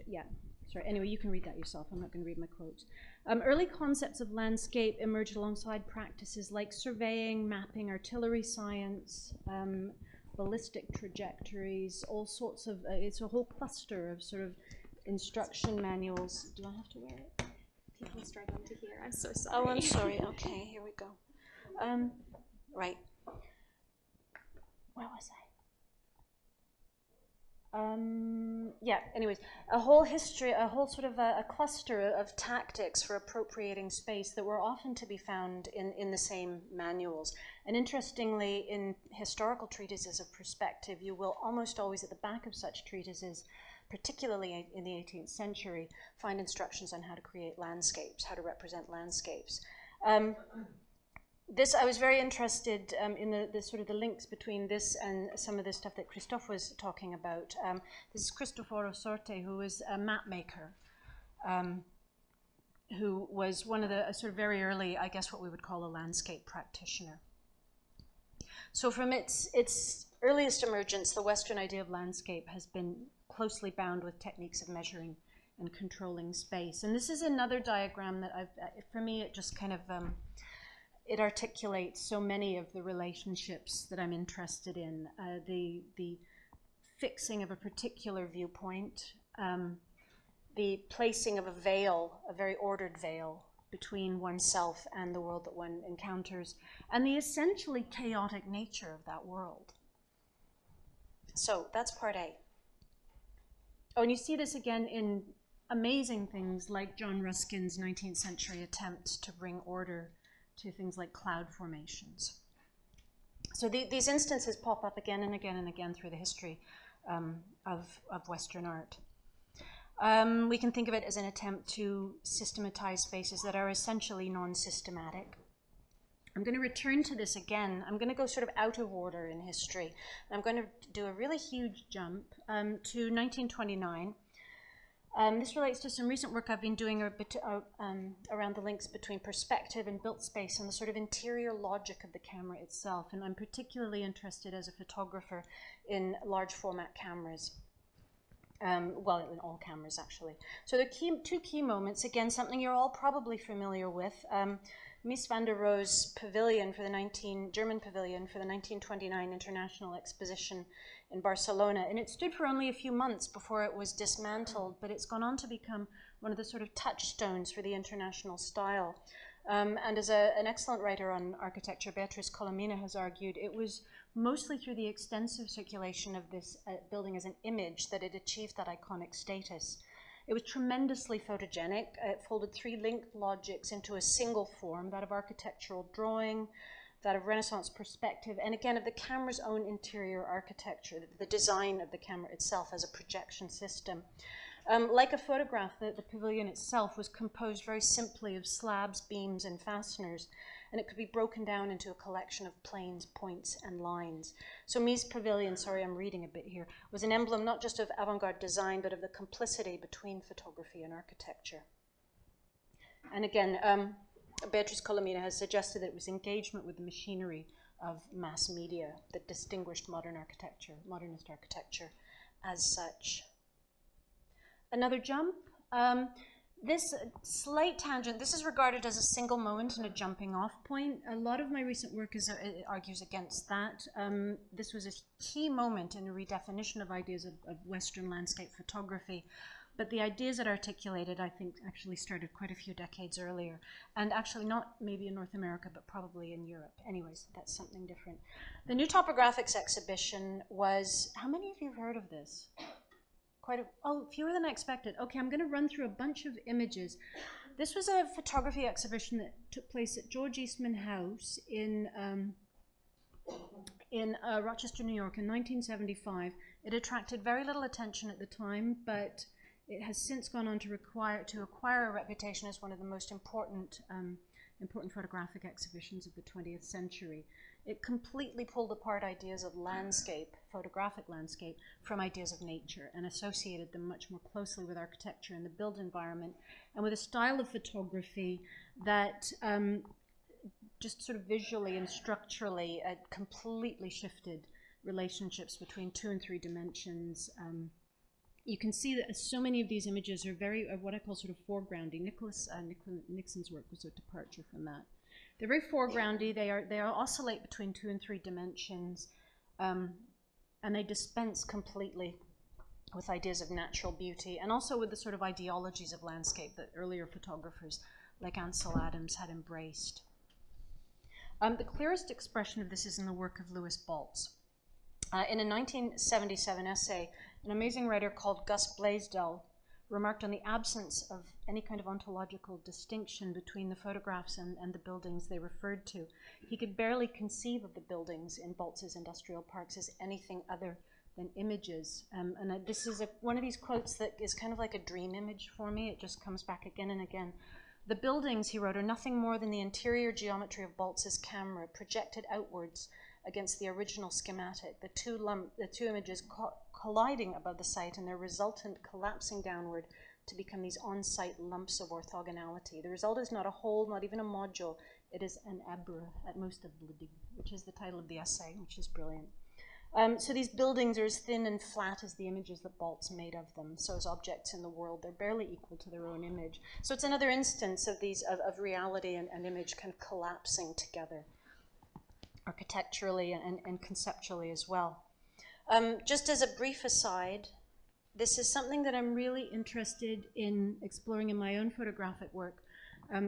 Yeah, sorry, anyway, you can read that yourself. I'm not going to read my quotes. Early concepts of landscape emerged alongside practices like surveying, mapping, artillery science, ballistic trajectories, all sorts of, it's a whole cluster of sort of instruction manuals. Do I have to wear it? People are struggling to hear. I'm so sorry. Oh, I'm sorry. Okay, here we go. Right. Where was I? Yeah, anyways, a whole history, a whole sort of a cluster of tactics for appropriating space that were often to be found in the same manuals. And interestingly, in historical treatises of perspective, you will almost always at the back of such treatises, particularly in the 18th century, find instructions on how to create landscapes, how to represent landscapes. I was very interested in the sort of the links between this and some of the stuff that Christophe was talking about. This is Cristoforo Sorte, who was a map maker, who was one of the sort of very early, I guess what we would call a landscape practitioner. So from its earliest emergence, the Western idea of landscape has been closely bound with techniques of measuring and controlling space. And this is another diagram that for me, it just kind of, it articulates so many of the relationships that I'm interested in. The fixing of a particular viewpoint, the placing of a veil, a very ordered veil, between oneself and the world that one encounters, and the essentially chaotic nature of that world. So that's part A. Oh, and you see this again in amazing things like John Ruskin's 19th century attempt to bring order to things like cloud formations. So these instances pop up again and again and again through the history of Western art. We can think of it as an attempt to systematize spaces that are essentially non-systematic. I'm going to return to this again. I'm going to go sort of out of order in history. I'm going to do a really huge jump to 1929. This relates to some recent work I've been doing around the links between perspective and built space and the sort of interior logic of the camera itself. And I'm particularly interested as a photographer in large format cameras. Well, in all cameras, actually. So the two key moments, again, something you're all probably familiar with. Mies van der Rohe's pavilion for the German pavilion for the 1929 International Exposition in Barcelona. And it stood for only a few months before it was dismantled, but it's gone on to become one of the sort of touchstones for the international style. And as an excellent writer on architecture, Beatrice Colomina has argued, it was mostly through the extensive circulation of this building as an image that it achieved that iconic status. It was tremendously photogenic. It folded three linked logics into a single form, that of architectural drawing, that of Renaissance perspective, and again of the camera's own interior architecture, the design of the camera itself as a projection system. Like a photograph, the pavilion itself was composed very simply of slabs, beams, and fasteners, and it could be broken down into a collection of planes, points, and lines. So Mies' pavilion, sorry, I'm reading a bit here, was an emblem not just of avant-garde design, but of the complicity between photography and architecture. And again, Beatrice Colomina has suggested that it was engagement with the machinery of mass media that distinguished modern architecture, modernist architecture, as such. Another jump. This slight tangent, this is regarded as a single moment and a jumping off point. A lot of my recent work argues against that. This was a key moment in the redefinition of ideas of Western landscape photography. But the ideas it articulated, I think, actually started quite a few decades earlier. And actually not maybe in North America, but probably in Europe. Anyways, that's something different. The New Topographics exhibition was, how many of you have heard of this? Fewer than I expected. Okay, I'm going to run through a bunch of images. This was a photography exhibition that took place at George Eastman House in Rochester, New York in 1975. It attracted very little attention at the time, but It has since gone on to acquire a reputation as one of the most important photographic exhibitions of the 20th century. It completely pulled apart ideas of landscape, photographic landscape, from ideas of nature and associated them much more closely with architecture and the built environment, and with a style of photography that just sort of visually and structurally completely shifted relationships between 2 and 3 dimensions. You can see that so many of these images are very, what I call sort of foregroundy. Nixon's work was a departure from that. They're very foregroundy. They oscillate between 2 and 3 dimensions, and they dispense completely with ideas of natural beauty, and also with the sort of ideologies of landscape that earlier photographers like Ansel Adams had embraced. The clearest expression of this is in the work of Louis Baltz. In a 1977 essay, an amazing writer called Gus Blaisdell remarked on the absence of any kind of ontological distinction between the photographs and the buildings they referred to. He could barely conceive of the buildings in Baltz's industrial parks as anything other than images. This is one of these quotes that is kind of like a dream image for me. It just comes back again and again. The buildings, he wrote, are nothing more than the interior geometry of Baltz's camera projected outwards against the original schematic, the two images colliding above the site and their resultant collapsing downward to become these on-site lumps of orthogonality. The result is not a whole, not even a module. It is an abre, at most a bloedig, which is the title of the essay, which is brilliant. So these buildings are as thin and flat as the images that Baltz made of them. So as objects in the world, they're barely equal to their own image. So it's another instance of these of reality and image kind of collapsing together, architecturally and conceptually as well. Just as a brief aside, this is something that I'm really interested in exploring in my own photographic work,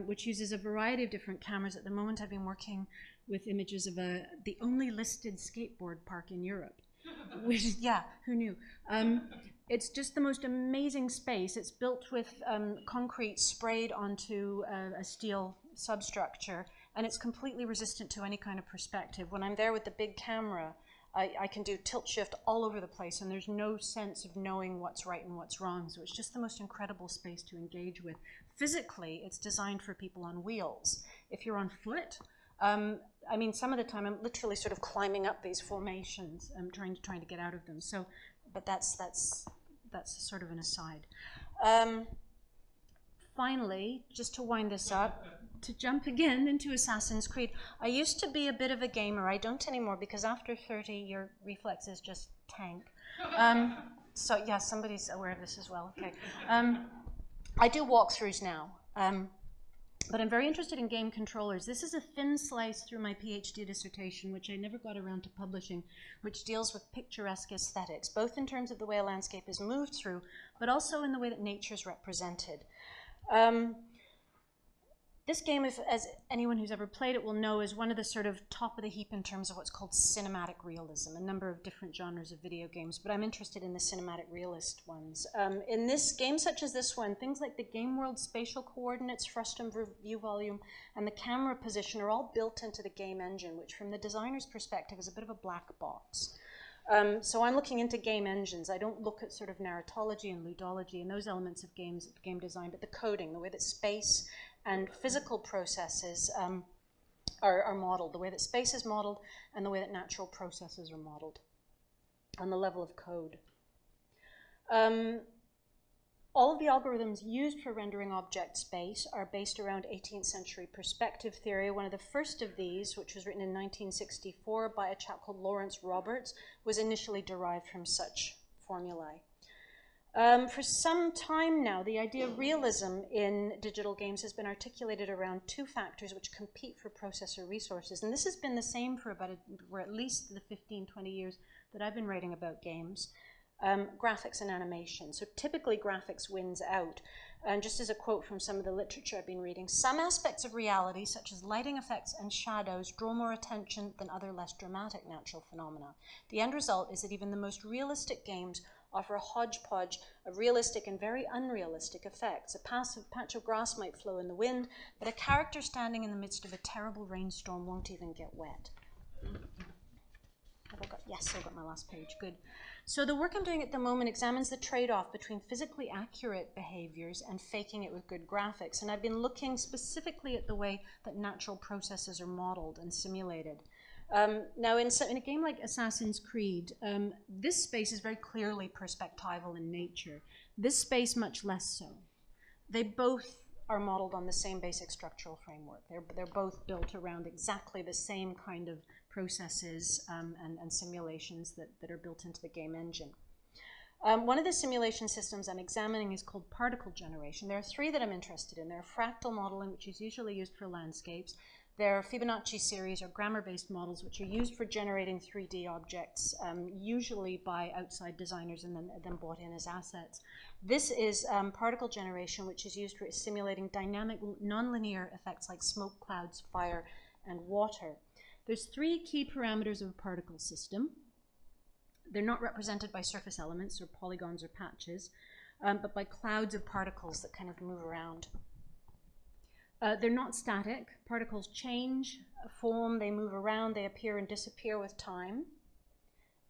which uses a variety of different cameras. At the moment, I've been working with images of the only listed skateboard park in Europe, which is, yeah, who knew? It's just the most amazing space. It's built with concrete sprayed onto a steel substructure, and it's completely resistant to any kind of perspective. When I'm there with the big camera, I can do tilt shift all over the place, and there's no sense of knowing what's right and what's wrong. So it's just the most incredible space to engage with. Physically, it's designed for people on wheels. If you're on foot, I mean, some of the time I'm literally sort of climbing up these formations, trying to get out of them. So, but that's sort of an aside. Finally, just to wind this up, to jump again into Assassin's Creed. I used to be a bit of a gamer. I don't anymore because after 30, your reflexes just tank. So yeah, somebody's aware of this as well. Okay. I do walkthroughs now, but I'm very interested in game controllers. This is a thin slice through my PhD dissertation, which I never got around to publishing, which deals with picturesque aesthetics, both in terms of the way a landscape is moved through, but also in the way that nature is represented. This game, as anyone who's ever played it will know, is one of the sort of top of the heap in terms of what's called cinematic realism, a number of different genres of video games, but I'm interested in the cinematic realist ones. In this game, such as this one, things like the game world spatial coordinates, frustum view volume, and the camera position are all built into the game engine, which from the designer's perspective is a bit of a black box. So I'm looking into game engines. I don't look at sort of narratology and ludology and those elements of game design, but the coding, the way that space and physical processes are modeled, the way that space is modeled and the way that natural processes are modeled on the level of code. All of the algorithms used for rendering object space are based around 18th century perspective theory. One of the first of these, which was written in 1964 by a chap called Lawrence Roberts, was initially derived from such formulae. For some time now, the idea of realism in digital games has been articulated around two factors which compete for processor resources. And this has been the same for at least the 15, 20 years that I've been writing about games. Graphics and animation. So typically graphics wins out. And just as a quote from some of the literature I've been reading, some aspects of reality, such as lighting effects and shadows, draw more attention than other less dramatic natural phenomena. The end result is that even the most realistic games offer a hodgepodge of realistic and very unrealistic effects. A passive patch of grass might flow in the wind, but a character standing in the midst of a terrible rainstorm won't even get wet. Yes, I got my last page, good. So the work I'm doing at the moment examines the trade-off between physically accurate behaviors and faking it with good graphics. And I've been looking specifically at the way that natural processes are modeled and simulated. Now, in a game like Assassin's Creed, this space is very clearly perspectival in nature. This space, much less so. They both are modeled on the same basic structural framework. They're both built around exactly the same kind of processes and simulations that are built into the game engine. One of the simulation systems I'm examining is called particle generation. There are three that I'm interested in. There are fractal modeling, which is usually used for landscapes. There are Fibonacci series or grammar-based models, which are used for generating 3D objects, usually by outside designers and then bought in as assets. This is particle generation, which is used for simulating dynamic nonlinear effects like smoke clouds, fire, and water. There's three key parameters of a particle system. They're not represented by surface elements or polygons or patches, but by clouds of particles that kind of move around. They're not static. Particles change, form, they move around, they appear and disappear with time.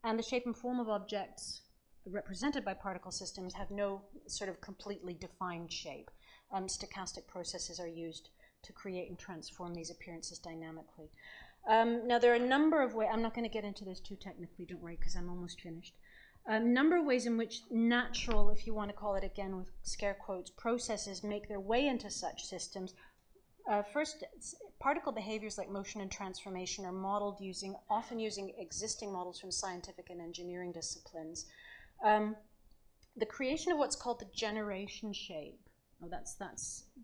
And the shape and form of objects represented by particle systems have no sort of completely defined shape. Stochastic processes are used to create and transform these appearances dynamically. Now, there are a number of ways, I'm not going to get into this too technically, don't worry, because I'm almost finished. A number of ways in which natural, if you want to call it again with scare quotes, processes make their way into such systems. First, particle behaviors like motion and transformation are modeled often using existing models from scientific and engineering disciplines. The creation of what's called the generation shape, that's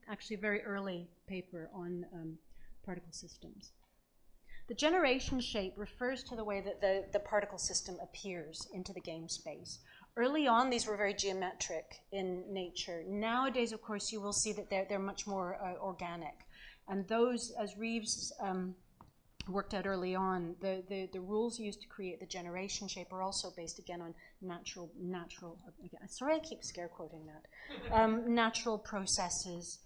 actually a very early paper on particle systems. The generation shape refers to the way that the particle system appears into the game space. Early on, these were very geometric in nature. Nowadays, of course, you will see that they're much more organic. And those, as Reeves worked out early on, the rules used to create the generation shape are also based, again, on natural, sorry I keep scare quoting that, natural processes.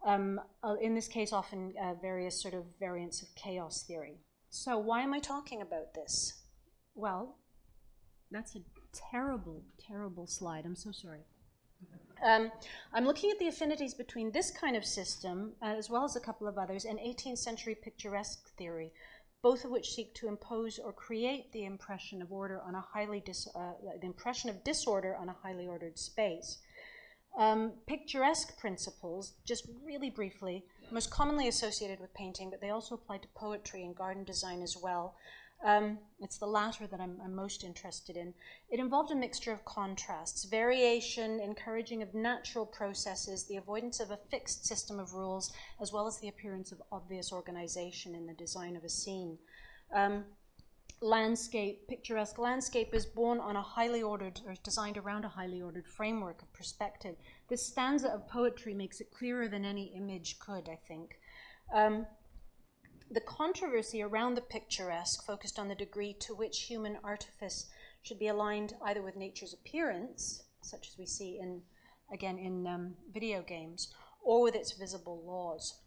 In this case, often various sort of variants of chaos theory. So why am I talking about this? Well, that's a terrible, terrible slide. I'm so sorry. I'm looking at the affinities between this kind of system, as well as a couple of others, and 18th century picturesque theory, both of which seek to impose or create the impression of order on a the impression of disorder on a highly ordered space. Picturesque principles, just really briefly, most commonly associated with painting, but they also apply to poetry and garden design as well. It's the latter that I'm most interested in. It involved a mixture of contrasts, variation, encouraging of natural processes, the avoidance of a fixed system of rules, as well as the appearance of obvious organization in the design of a scene. Picturesque landscape is born on a highly ordered, or designed around a highly ordered framework of perspective. This stanza of poetry makes it clearer than any image could, I think. The controversy around the picturesque focused on the degree to which human artifice should be aligned either with nature's appearance, such as we see in video games, or with its visible laws.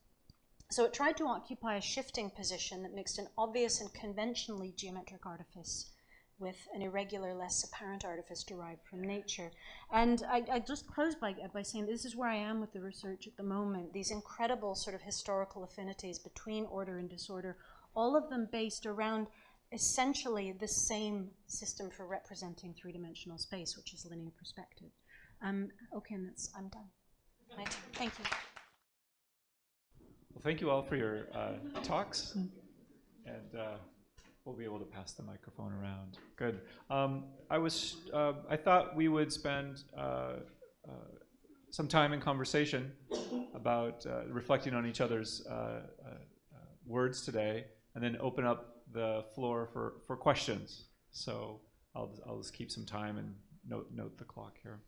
So it tried to occupy a shifting position that mixed an obvious and conventionally geometric artifice with an irregular, less apparent artifice derived from nature. And I just close by saying this is where I am with the research at the moment, these incredible sort of historical affinities between order and disorder, all of them based around essentially the same system for representing three-dimensional space, which is linear perspective. Okay, and I'm done. Right. Thank you. Well, thank you all for your talks, and we'll be able to pass the microphone around. Good. I thought we would spend some time in conversation about reflecting on each other's words today, and then open up the floor for questions. So I'll just keep some time and note the clock here.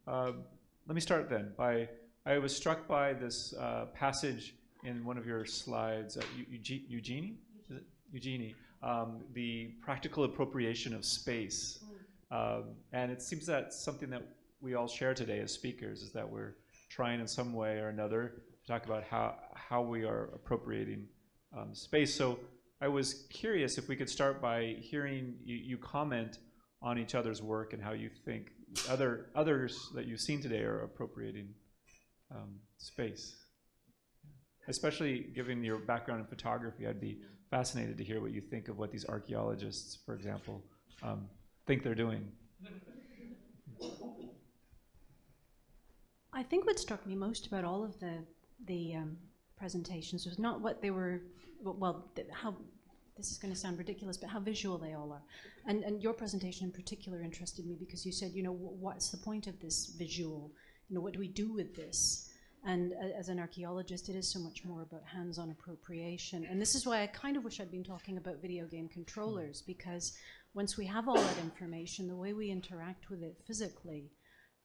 Let me start then I was struck by this passage in one of your slides, Eugenie? Is it? Eugenie, the practical appropriation of space. And it seems that something that we all share today as speakers is that we're trying in some way or another to talk about how we are appropriating space. So I was curious if we could start by hearing you comment on each other's work and how you think others that you've seen today are appropriating space. Especially given your background in photography, I'd be fascinated to hear what you think of what these archaeologists, for example, think they're doing. I think what struck me most about all of the presentations was not what they were, well, how, this is going to sound ridiculous, but how visual they all are. And your presentation in particular interested me because you said, you know, what's the point of this visual? You know, what do we do with this? And as an archaeologist, it is so much more about hands-on appropriation. And this is why I kind of wish I'd been talking about video game controllers, because once we have all that information, the way we interact with it physically,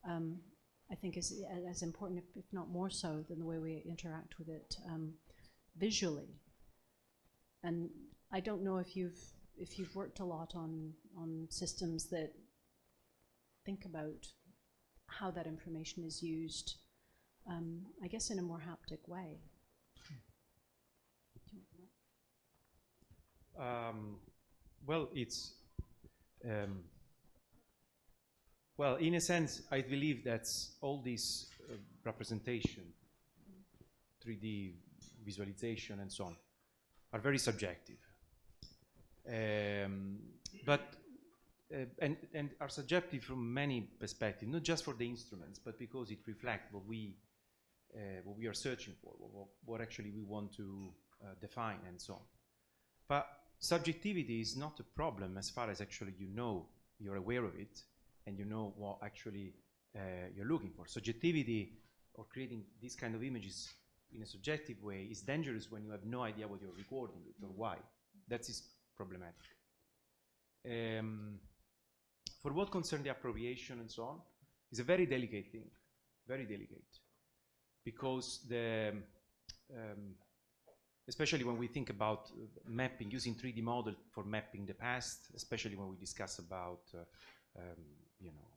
I think is as important, if not more so, than the way we interact with it visually. And I don't know if you've worked a lot on systems that think about how that information is used, I guess in a more haptic way. Well, it's well, in a sense, I believe that all this representation, 3D visualization, and so on, are very subjective, but and are subjective from many perspectives, not just for the instruments, but because it reflects what we are searching for, what actually we want to define, and so on. But subjectivity is not a problem as far as actually you're aware of it, and you know what actually you're looking for. Subjectivity, or creating these kind of images in a subjective way, is dangerous when you have no idea what you're recording it or why. That is problematic. For what concerns the appropriation and so on, it's a very delicate thing, very delicate, because especially when we think about mapping, using 3D model for mapping the past, especially when we discuss about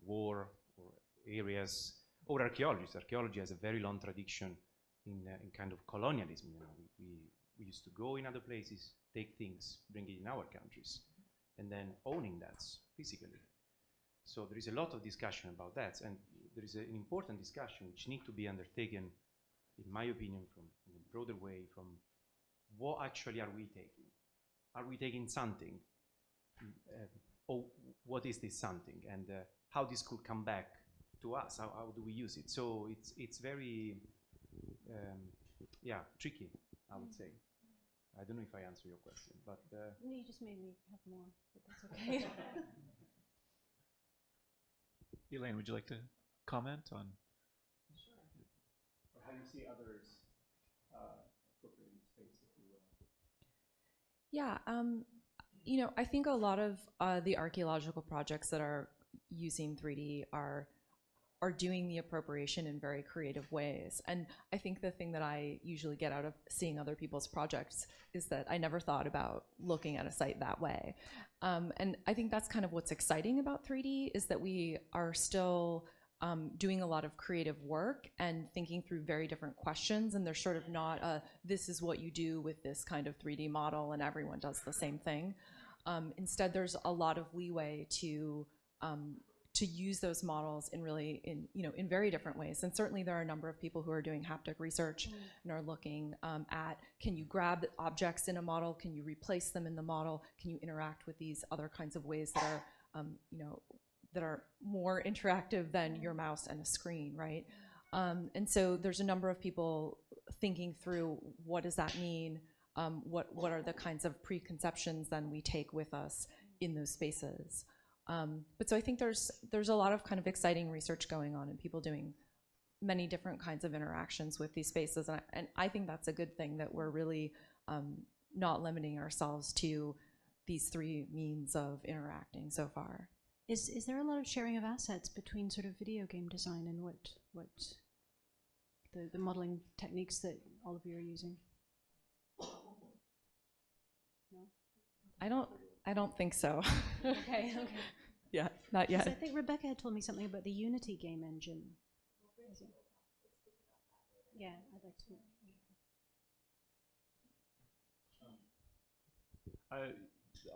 war or areas, or archaeology. Archaeology has a very long tradition in kind of colonialism. We used to go in other places, take things, bring it in our countries, and then owning that physically. So there is a lot of discussion about that, and there is an important discussion which needs to be undertaken, in my opinion, in a broader way, from what actually are we taking? Are we taking something? Or what is this something? And how this could come back to us? How do we use it? So it's very, tricky, I would say. I don't know if I answer your question, but... No, you just made me have more, but that's okay. Elaine, would you like to comment on or how you see others appropriating space, if you will? Yeah, I think a lot of the archaeological projects that are using 3D are doing the appropriation in very creative ways. And I think the thing that I usually get out of seeing other people's projects is that I never thought about looking at a site that way. And I think that's kind of what's exciting about 3D, is that we are still doing a lot of creative work and thinking through very different questions, and there's sort of not this is what you do with this kind of 3D model and everyone does the same thing. Instead, there's a lot of leeway to use those models in in very different ways. And certainly there are a number of people who are doing haptic research and are looking at, can you grab objects in a model? Can you replace them in the model? Can you interact with these other kinds of ways that are, that are more interactive than your mouse and a screen, right? And so there's a number of people thinking through, what does that mean? What are the kinds of preconceptions then we take with us in those spaces? But so I think there's a lot of kind of exciting research going on and people doing many different kinds of interactions with these spaces, and I think that's a good thing, that we're really not limiting ourselves to these three means of interacting so far. Is there a lot of sharing of assets between sort of video game design and what the modeling techniques that all of you are using? No? I don't think so. Okay. Yeah, not yet. I think Rebecca had told me something about the Unity game engine. Yeah, I'd like to.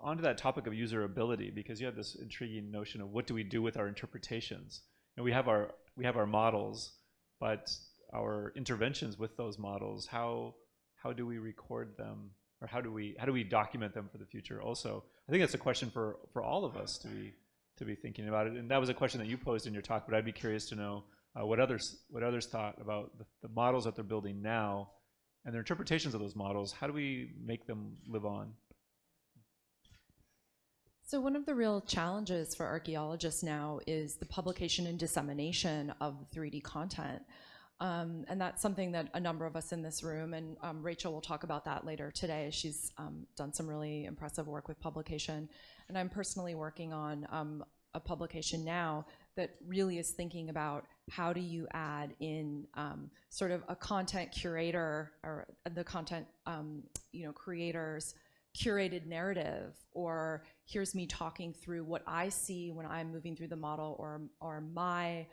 onto that topic of userability, because you have this intriguing notion of what do we do with our interpretations. And we have our models, but our interventions with those models, how do we record them, or how do we document them for the future? Also, I think that's a question for all of us to be thinking about it. And that was a question that you posed in your talk, but I'd be curious to know what others thought about the models that they're building now and their interpretations of those models. How do we make them live on? So one of the real challenges for archaeologists now is the publication and dissemination of 3D content. And that's something that a number of us in this room, and Rachel will talk about that later today. She's done some really impressive work with publication. And I'm personally working on a publication now that really is thinking about how do you add in sort of a content curator, or the content creators curated narrative, or here's me talking through what I see when I'm moving through the model, or my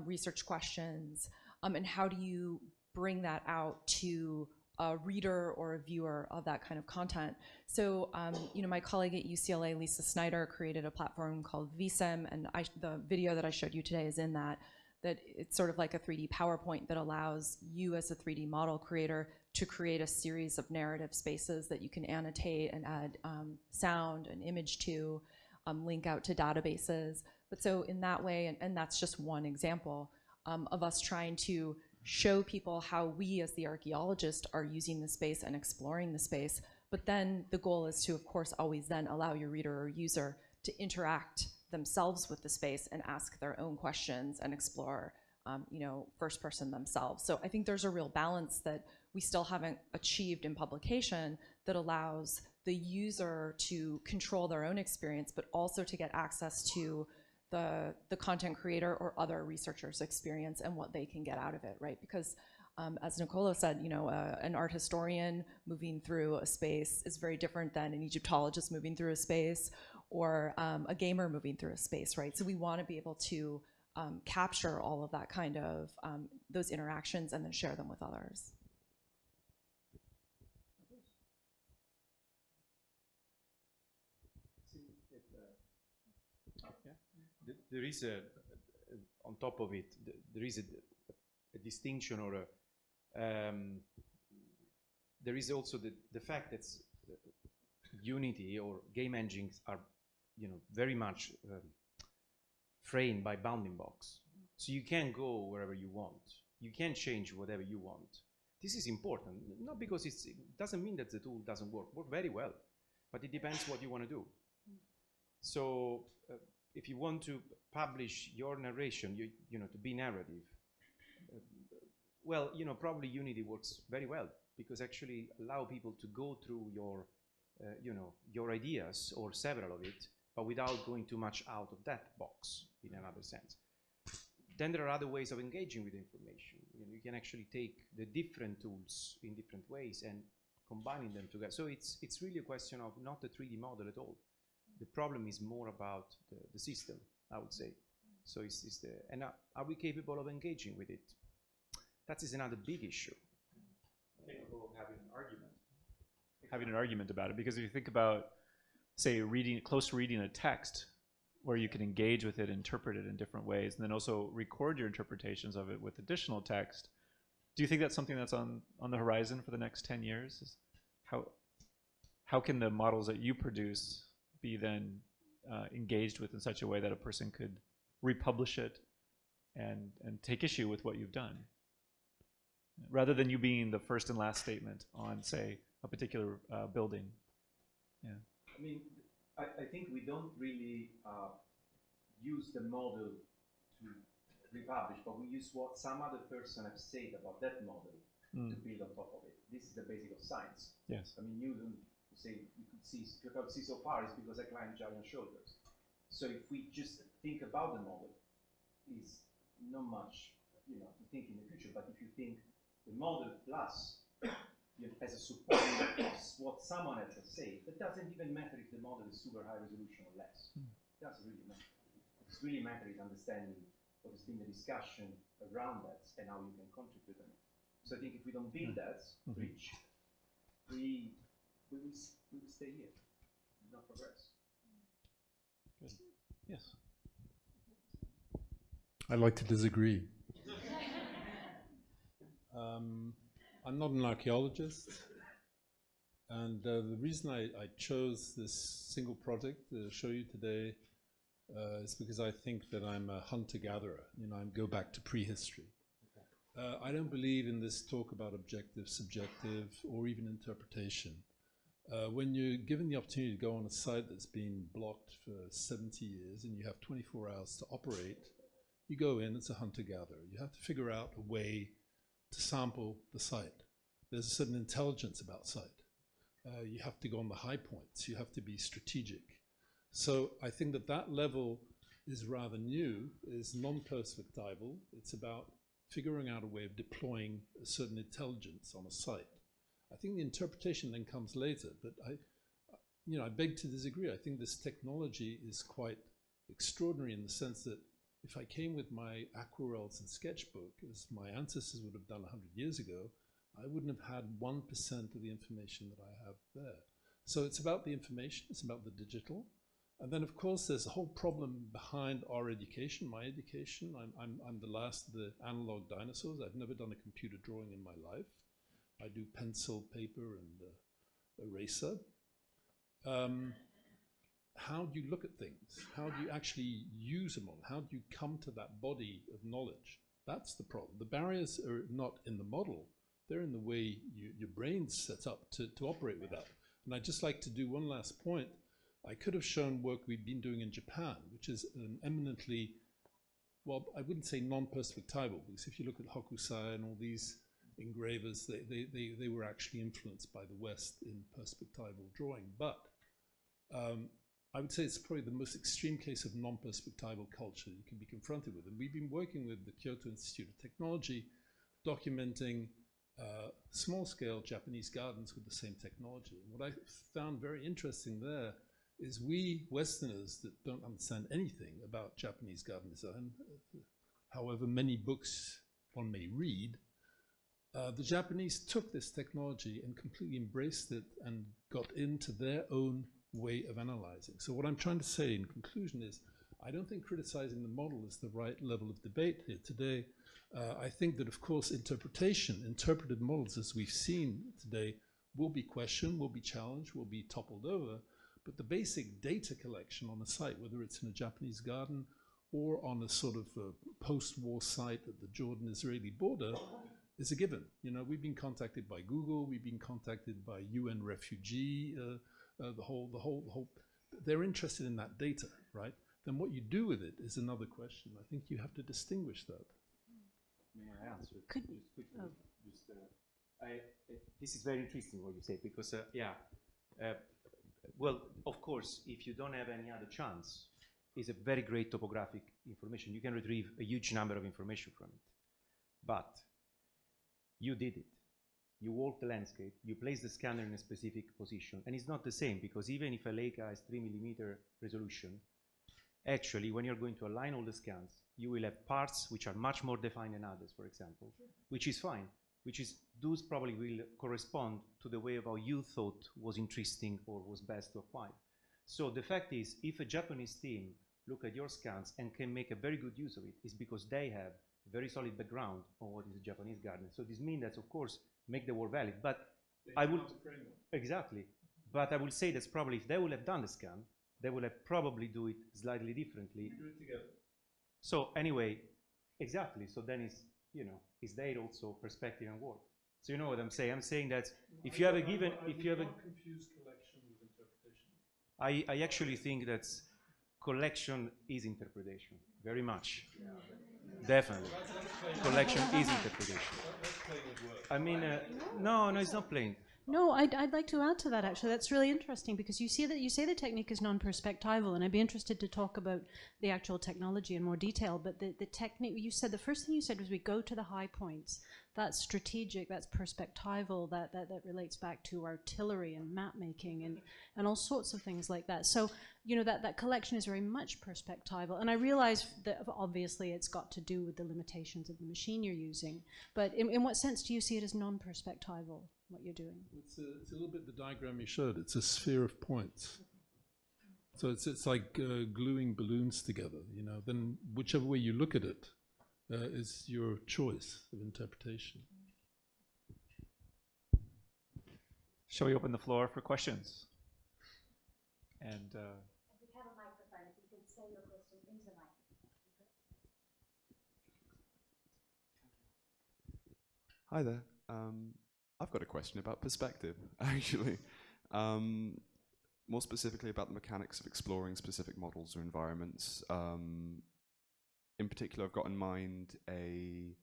research questions, and how do you bring that out to a reader or a viewer of that kind of content. So my colleague at UCLA, Lisa Snyder, created a platform called VSIM, and the video that I showed you today is in that it's sort of like a 3D PowerPoint that allows you as a 3D model creator to create a series of narrative spaces that you can annotate and add sound and image to, link out to databases. But so in that way, and that's just one example of us trying to show people how we as the archaeologist are using the space and exploring the space. But then the goal is to, of course, always then allow your reader or user to interact themselves with the space and ask their own questions and explore, first person themselves. So I think there's a real balance that we still haven't achieved in publication that allows the user to control their own experience, but also to get access to the content creator or other researchers' experience and what they can get out of it, right? Because as Nicolò said, an art historian moving through a space is very different than an Egyptologist moving through a space, or a gamer moving through a space, right? So we want to be able to capture all of that kind of, those interactions and then share them with others. There is on top of it, there is a distinction, or there is also the fact that Unity or game engines are, very much framed by bounding box. So you can go wherever you want. You can change whatever you want. This is important, not because it doesn't mean that the tool doesn't work very well, but it depends what you want to do. So if you want to publish your narration, to be narrative, well, probably Unity works very well, because actually allow people to go through your ideas, or several of it, but without going too much out of that box, in another sense. Then there are other ways of engaging with information. You can actually take the different tools in different ways and combining them together. So it's really a question of not the 3D model at all. The problem is more about the system, I would say. So and are we capable of engaging with it? That is another big issue. Capable of having an argument about it, because if you think about, say, close reading a text, where you can engage with it, interpret it in different ways, and then also record your interpretations of it with additional text. Do you think that's something that's on the horizon for the next 10 years? How can the models that you produce be then engaged with in such a way that a person could republish it and take issue with what you've done, rather than you being the first and last statement on, say, a particular building? Yeah. I mean, I think we don't really use the model to republish, but we use what some other person has said about that model to build on top of it. This is the basic of science. Yes. I mean, Newton say you could see so far is because I climbed giant shoulders. So if we just think about the model, is not much, to think in the future. But if you think the model plus as a support of what someone else has said, it doesn't even matter if the model is super high resolution or less. It doesn't really matter. What's really matter is understanding what has been the discussion around that and how you can contribute on it. So I think if we don't build that bridge, we will stay here. not progress. Good. Yes. I'd like to disagree. I'm not an archaeologist, and the reason I chose this single project to show you today is because I think that I'm a hunter-gatherer. You know, I go back to prehistory. I don't believe in this talk about objective, subjective, or even interpretation. When you're given the opportunity to go on a site that's been blocked for 70 years and you have 24 hours to operate, you go in as a hunter-gatherer. You have to figure out a way to sample the site. There's a certain intelligence about site. You have to go on the high points. You have to be strategic. So I think that that level is rather new, is non-perspectival. It's about figuring out a way of deploying a certain intelligence on a site. I think the interpretation then comes later, but I beg to disagree. I think this technology is quite extraordinary in the sense that if I came with my aquarels and sketchbook, as my ancestors would have done 100 years ago, I wouldn't have had 1% of the information that I have there. So it's about the information, it's about the digital. And then, of course, there's a whole problem behind our education, my education. I'm the last of the analog dinosaurs. I've never done a computer drawing in my life. I do pencil, paper, and eraser. How do you look at things? How do you actually use a model? How do you come to that body of knowledge? That's the problem. The barriers are not in the model. They're in the way your brain's set up to operate with that. And I'd just like to do one last point. I could have shown work we've been doing in Japan, which is an eminently, well, I wouldn't say non-perspectival, because if you look at Hokusai and all these engravers, they were actually influenced by the West in perspectival drawing. But I would say it's probably the most extreme case of non-perspectival culture you can be confronted with. And we've been working with the Kyoto Institute of Technology, documenting small-scale Japanese gardens with the same technology. And what I found very interesting there is we Westerners that don't understand anything about Japanese garden design, however many books one may read, the Japanese took this technology and completely embraced it and got into their own way of analyzing. So what I'm trying to say in conclusion is, I don't think criticizing the model is the right level of debate here today. I think that, of course, interpreted models, as we've seen today, will be questioned, will be challenged, will be toppled over. But the basic data collection on a site, whether it's in a Japanese garden or on a sort of post-war site at the Jordan-Israeli border, is a given. You know, we've been contacted by Google, we've been contacted by UN refugee, the whole. They're interested in that data, right? Then what you do with it is another question. I think you have to distinguish that. May I answer? Just quickly. This is very interesting what you say, because well, of course, if you don't have any other chance, it's a very great topographic information. You can retrieve a huge number of information from it. But you did it. You walk the landscape, you place the scanner in a specific position, and it's not the same, because even if a Leica has 3mm resolution, actually, when you're going to align all the scans, you will have parts which are much more defined than others, for example, which is fine. Those probably will correspond to the way of how you thought was interesting or was best to acquire. So the fact is, if a Japanese team look at your scans and can make a very good use of it, it's because they have a very solid background on what is a Japanese garden. So this means that, of course, make the work valid. But I would, exactly, but I would say that's probably, if they would have done the scan, they would have probably do it slightly differently. We do it together. So anyway, exactly, so then it's, you know, is there also perspective and work? So you know what I'm saying? I'm saying that if you have a given, if you have a confused collection with interpretation. I actually think that collection is interpretation, very much. Yeah, definitely. Collection is interpretation. I mean, no, it's not plain. No, I'd like to add to that, actually. That's really interesting, because you say the technique is non-perspectival, and I'd be interested to talk about the actual technology in more detail. But the technique, you said, the first thing you said was we go to the high points. That's strategic, that's perspectival, that relates back to artillery and map making and all sorts of things like that. So, you know, that collection is very much perspectival. And I realize that obviously it's got to do with the limitations of the machine you're using. But in what sense do you see it as non-perspectival, what you're doing? It's a little bit the diagram you showed. It's a sphere of points. So it's like gluing balloons together, you know. Then whichever way you look at it is your choice of interpretation. Shall we open the floor for questions? And if we have a microphone, if you could say your question into the microphone. Hi there. I've got a question about perspective, actually. More specifically about the mechanics of exploring specific models or environments. In particular, I've got in mind a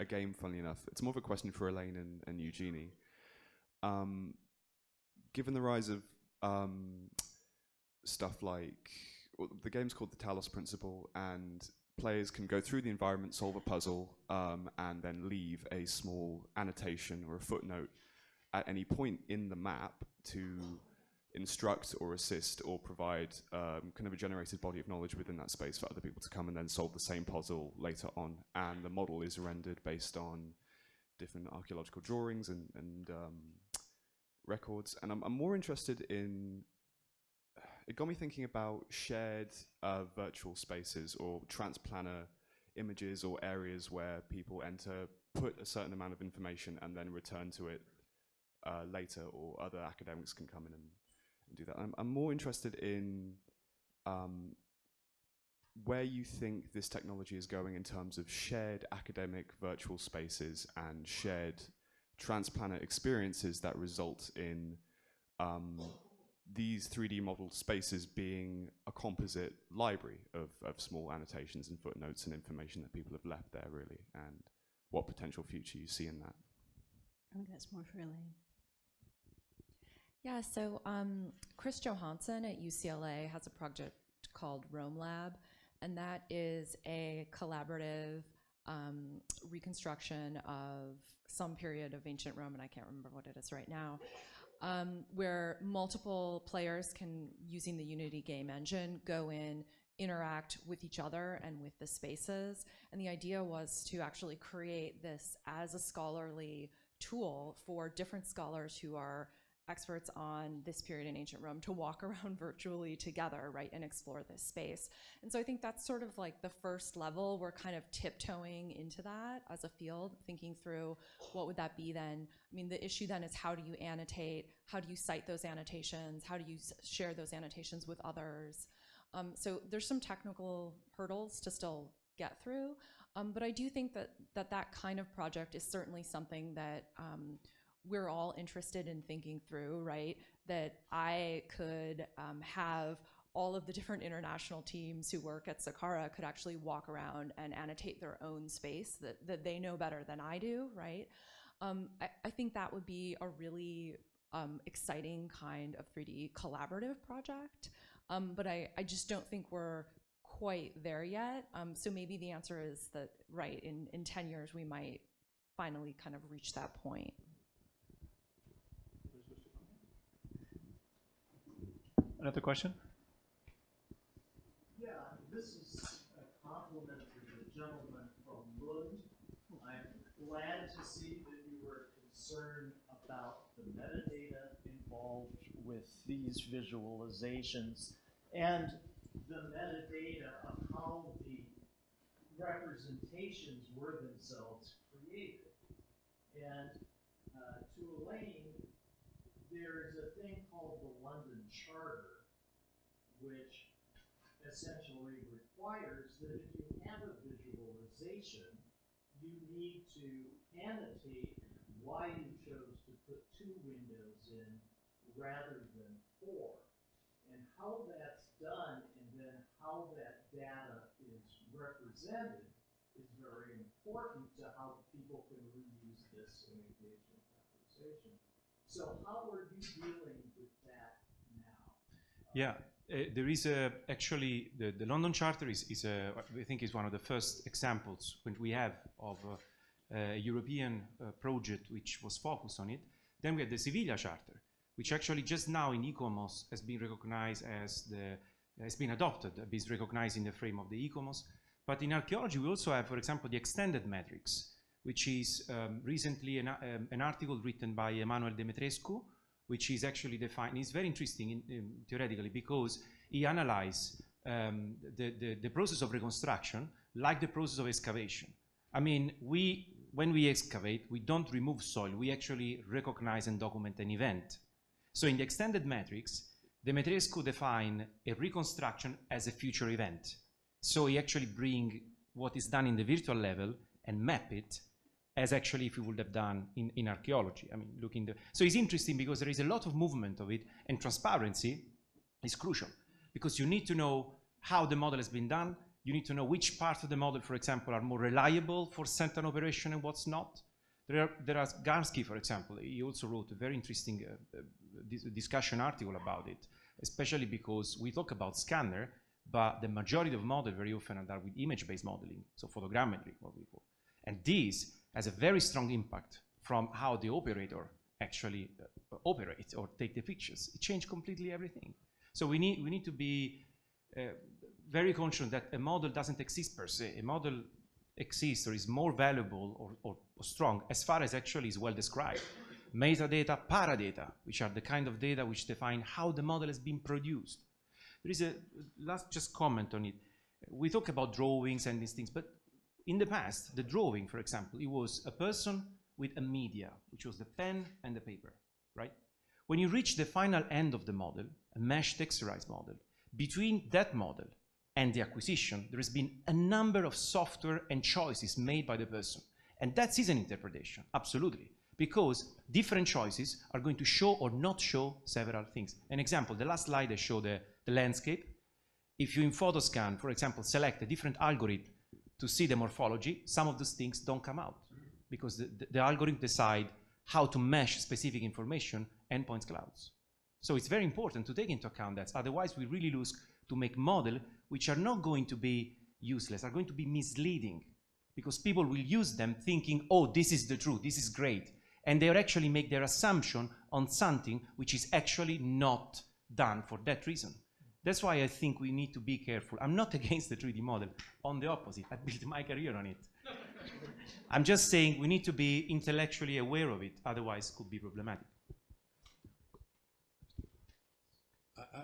game, funnily enough. It's more of a question for Elaine and Eugenie. Given the rise of stuff like, well, the game's called the Talos Principle, and players can go through the environment, solve a puzzle, and then leave a small annotation or a footnote at any point in the map to instruct or assist or provide kind of a generated body of knowledge within that space for other people to come and then solve the same puzzle later on. And the model is rendered based on different archaeological drawings and records. And I'm more interested in, it got me thinking about shared virtual spaces or transplanar images or areas where people enter, put a certain amount of information and then return to it later, or other academics can come in and do that. I'm more interested in where you think this technology is going in terms of shared academic virtual spaces and shared transplanar experiences that result in these 3D model spaces being a composite library of small annotations and footnotes and information that people have left there, really, and what potential future you see in that. I think that's more for Elaine. Yeah, so Chris Johansson at UCLA has a project called Rome Lab, and that is a collaborative reconstruction of some period of ancient Rome, and I can't remember what it is right now, where multiple players can, using the Unity game engine, go in, interact with each other and with the spaces. And the idea was to actually create this as a scholarly tool for different scholars who are experts on this period in ancient Rome to walk around virtually together, right, and explore this space. And so I think that's sort of like the first level. We're kind of tiptoeing into that as a field, thinking through what would that be then. I mean, the issue then is, how do you annotate? How do you cite those annotations? How do you share those annotations with others? So there's some technical hurdles to still get through, but I do think that kind of project is certainly something that we're all interested in thinking through, right? That I could have all of the different international teams who work at Saqqara could actually walk around and annotate their own space that they know better than I do, right? I think that would be a really exciting kind of 3D collaborative project, but I just don't think we're quite there yet. So maybe the answer is that, right, in 10 years we might finally kind of reach that point. Another question? Yeah, this is a compliment to the gentleman from Lund. I'm glad to see that you were concerned about the metadata involved with these visualizations and the metadata of how the representations were themselves created. And to Elaine, there's a thing called the London Charter, which essentially requires that if you have a visualization, you need to annotate why you chose to put 2 windows in rather than 4. And how that's done and then how that data is represented is very important to how people can reuse this in engaging conversation. So how are you dealing with that now? Yeah, there is actually the London Charter is I think is one of the first examples when we have of a European project which was focused on it. Then we have the Sevilla Charter, which actually just now in ICOMOS has been recognized as has been adopted, is recognized in the frame of the ICOMOS. But in archaeology, we also have, for example, the extended metrics, which is recently an article written by Emanuel Demetrescu, which is actually defined. It's very interesting theoretically, because he analyzed the process of reconstruction like the process of excavation. I mean, when we excavate, we don't remove soil, we actually recognize and document an event. So in the extended matrix, Demetrescu defined a reconstruction as a future event. So he actually bring what is done in the virtual level and map it as actually if we would have done in archaeology. I mean, so it's interesting because there is a lot of movement of it, and transparency is crucial because you need to know how the model has been done. You need to know which parts of the model, for example, are more reliable for certain operation and what's not. There are Garsky, for example, he also wrote a very interesting discussion article about it, especially because we talk about scanner, but the majority of models very often are done with image-based modeling, so photogrammetry, what we call. And this has a very strong impact from how the operator actually operates or take the pictures. It changed completely everything. So we need to be very conscious that a model doesn't exist per se. A model exists or is more valuable or strong as far as actually is well described. Metadata, paradata, which are the kind of data which define how the model has been produced. There is a last just comment on it. We talk about drawings and these things, but in the past, the drawing, for example, it was a person with a media, which was the pen and the paper, right? When you reach the final end of the model, a mesh texturized model, between that model and the acquisition, there has been a number of software and choices made by the person. And that is an interpretation, absolutely, because different choices are going to show or not show several things. An example, the last slide I showed the landscape. If you in Photoscan, for example, select a different algorithm to see the morphology, some of those things don't come out because the algorithm decide how to mesh specific information, endpoints, clouds. So it's very important to take into account that, otherwise we really lose to make models which are not going to be useless, are going to be misleading, because people will use them thinking, oh, this is the truth, this is great, and they actually make their assumption on something which is actually not done for that reason. That's why I think we need to be careful. I'm not against the 3D model, on the opposite, I built my career on it. I'm just saying we need to be intellectually aware of it, otherwise it could be problematic.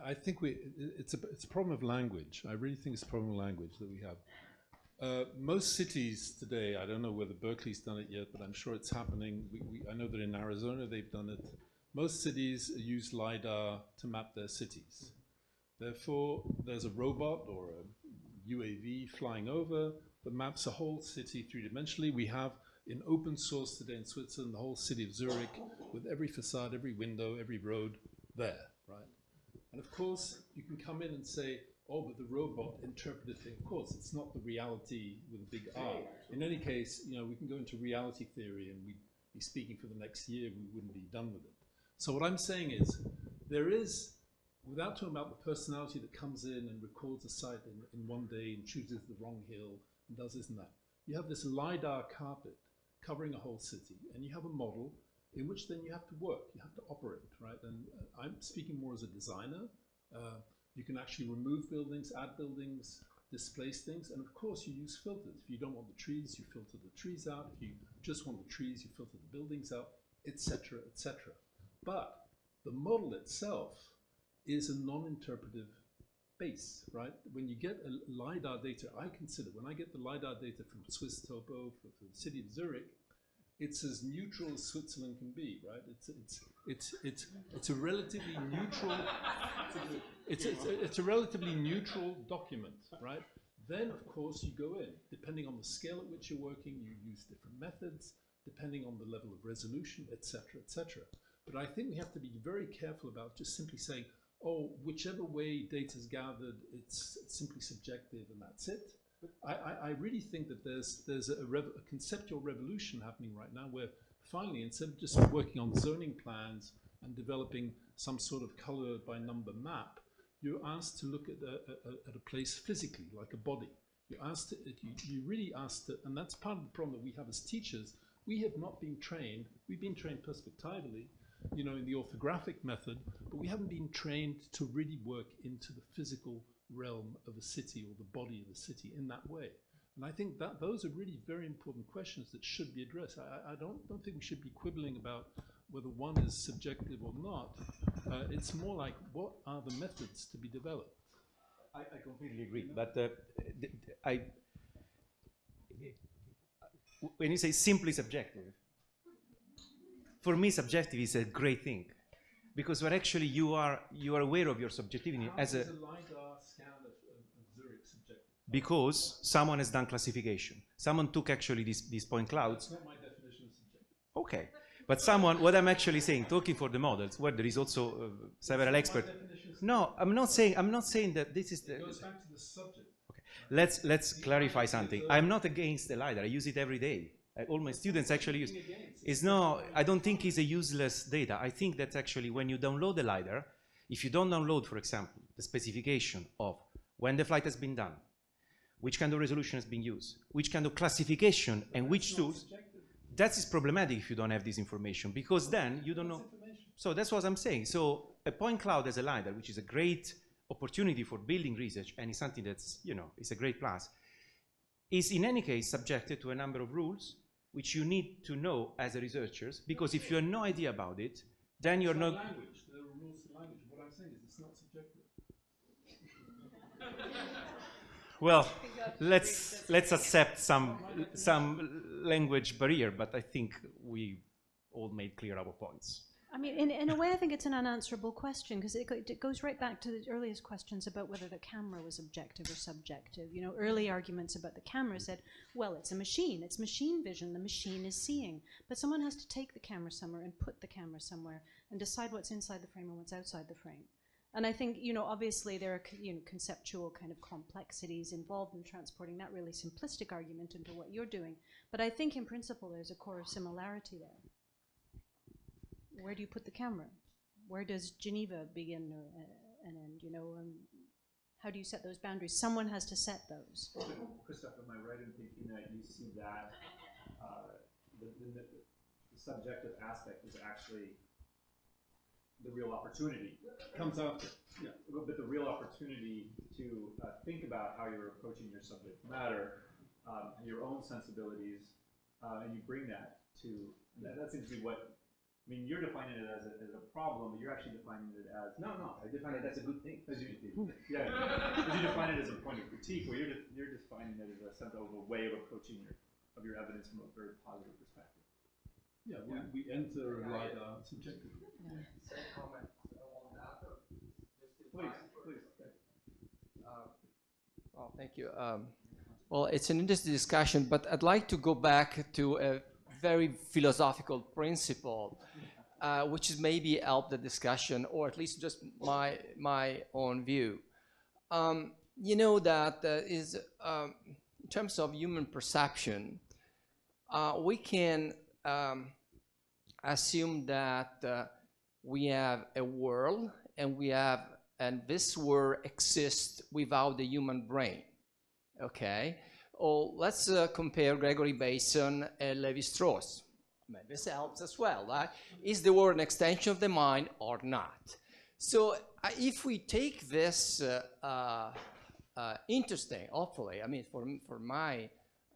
I think it's a problem of language. I really think it's a problem of language that we have. Most cities today, I don't know whether Berkeley's done it yet, but I'm sure it's happening. I know that in Arizona they've done it. Most cities use LiDAR to map their cities. Therefore, there's a robot or a UAV flying over that maps a whole city three-dimensionally. We have in open source today in Switzerland the whole city of Zurich with every facade, every window, every road there, right? And of course, you can come in and say, oh, but the robot interpreted thing. Of course, it's not the reality with a big R. In any case, you know, we can go into reality theory and we'd be speaking for the next year, we wouldn't be done with it. So what I'm saying is, there is, without talking about the personality that comes in and records a site in one day and chooses the wrong hill and does this and that, you have this LiDAR carpet covering a whole city, and you have a model in which then you have to work, you have to operate, right? And I'm speaking more as a designer. You can actually remove buildings, add buildings, displace things, and of course you use filters. If you don't want the trees, you filter the trees out. If you just want the trees, you filter the buildings out, etc., etc. But the model itself is a non-interpretive base, right? When you get a LiDAR data, I consider, when I get the LiDAR data from Swiss Topo for the city of Zurich, it's as neutral as Switzerland can be, right? It's a relatively neutral, it's a relatively neutral document, right? Then, of course, you go in. Depending on the scale at which you're working, you use different methods, depending on the level of resolution, etc., etc. But I think we have to be very careful about just simply saying, oh, whichever way data is gathered, it's simply subjective and that's it. I really think that there's a conceptual revolution happening right now where finally, instead of just working on zoning plans and developing some sort of color by number map, you're asked to look at a place physically, like a body. You're asked to, you really asked to, and that's part of the problem that we have as teachers. We have not been trained, we've been trained perspectively, you know, in the orthographic method, but we haven't been trained to really work into the physical realm of a city or the body of the city in that way. And I think that those are really very important questions that should be addressed. I don't think we should be quibbling about whether one is subjective or not. It's more like, what are the methods to be developed? I completely agree, but when you say simply subjective, for me subjective is a great thing, because we're actually you are aware of your subjectivity as a LiDAR scan of Zurich subjective? Because someone has done classification. Someone took actually these point clouds. That's not my definition of subjective. Okay, but someone, what I'm actually saying, talking for the models, where there is also several experts. No, I'm not saying that this is the. It goes back to the subject. Okay, let's clarify something. I'm not against the LiDAR. I use it every day. All my students actually use. I don't think it's a useless data. I think that actually when you download the LiDAR, if you don't download, for example, the specification of when the flight has been done, which kind of resolution has been used, which kind of classification, and which tools, that is problematic if you don't have this information, because then you don't know. So that's what I'm saying. So a point cloud as a LiDAR, which is a great opportunity for building research, and is something that's, it's a great plus, is in any case subjected to a number of rules, which you need to know as a researchers, because if you have no idea about it, then you're not. Language. There are rules to language. What I'm saying is it's not subjective. Well, let's accept some language barrier, but I think we all made clear our points. I mean, in a way, I think it's an unanswerable question, because it goes right back to the earliest questions about whether the camera was objective or subjective. Early arguments about the camera said, well, it's a machine. It's machine vision. The machine is seeing. But someone has to take the camera somewhere and put the camera somewhere and decide what's inside the frame and what's outside the frame. And I think, obviously there are, conceptual kind of complexities involved in transporting that really simplistic argument into what you're doing. But I think in principle there's a core of similarity there. Where do you put the camera? Where does Geneva begin and end? How do you set those boundaries? Someone has to set those. Christophe, am I right in thinking that you see that the subjective aspect is actually the real opportunity? Comes after. Yeah. But the real opportunity to think about how you're approaching your subject matter, your own sensibilities, and you bring that to, that seems to be what, you're defining it as a problem, but you're actually defining it as, no, I define it as a good thing. Because you define it as a point of critique, where you're defining it as a sense of a way of approaching your evidence from a very positive perspective. Yeah, we enter LiDAR subjectively. Yeah. Say comment on that. Please. Well, thank you. Well, it's an interesting discussion, but I'd like to go back to a very philosophical principle, which is maybe help the discussion, or at least just my own view. That is, in terms of human perception, we can assume that we have a world, and this world exists without the human brain. Okay. Or let's compare Gregory Bason and Levi-Strauss. This helps as well, right? Is the world an extension of the mind or not? So if we take this interesting, hopefully, for my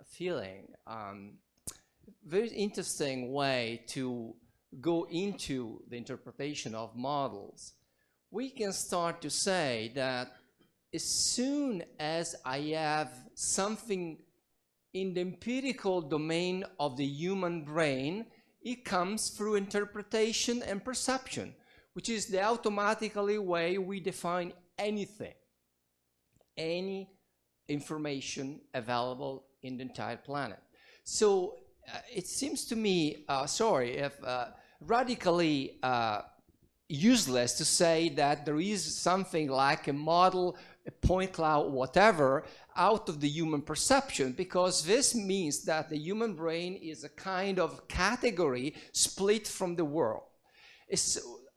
feeling, very interesting way to go into the interpretation of models, we can start to say that as soon as I have something in the empirical domain of the human brain, it comes through interpretation and perception, which is the automatically way we define anything, any information available in the entire planet. So it seems to me, radically useless to say that there is something like a model, a point cloud, whatever, out of the human perception, because this means that the human brain is a kind of category split from the world.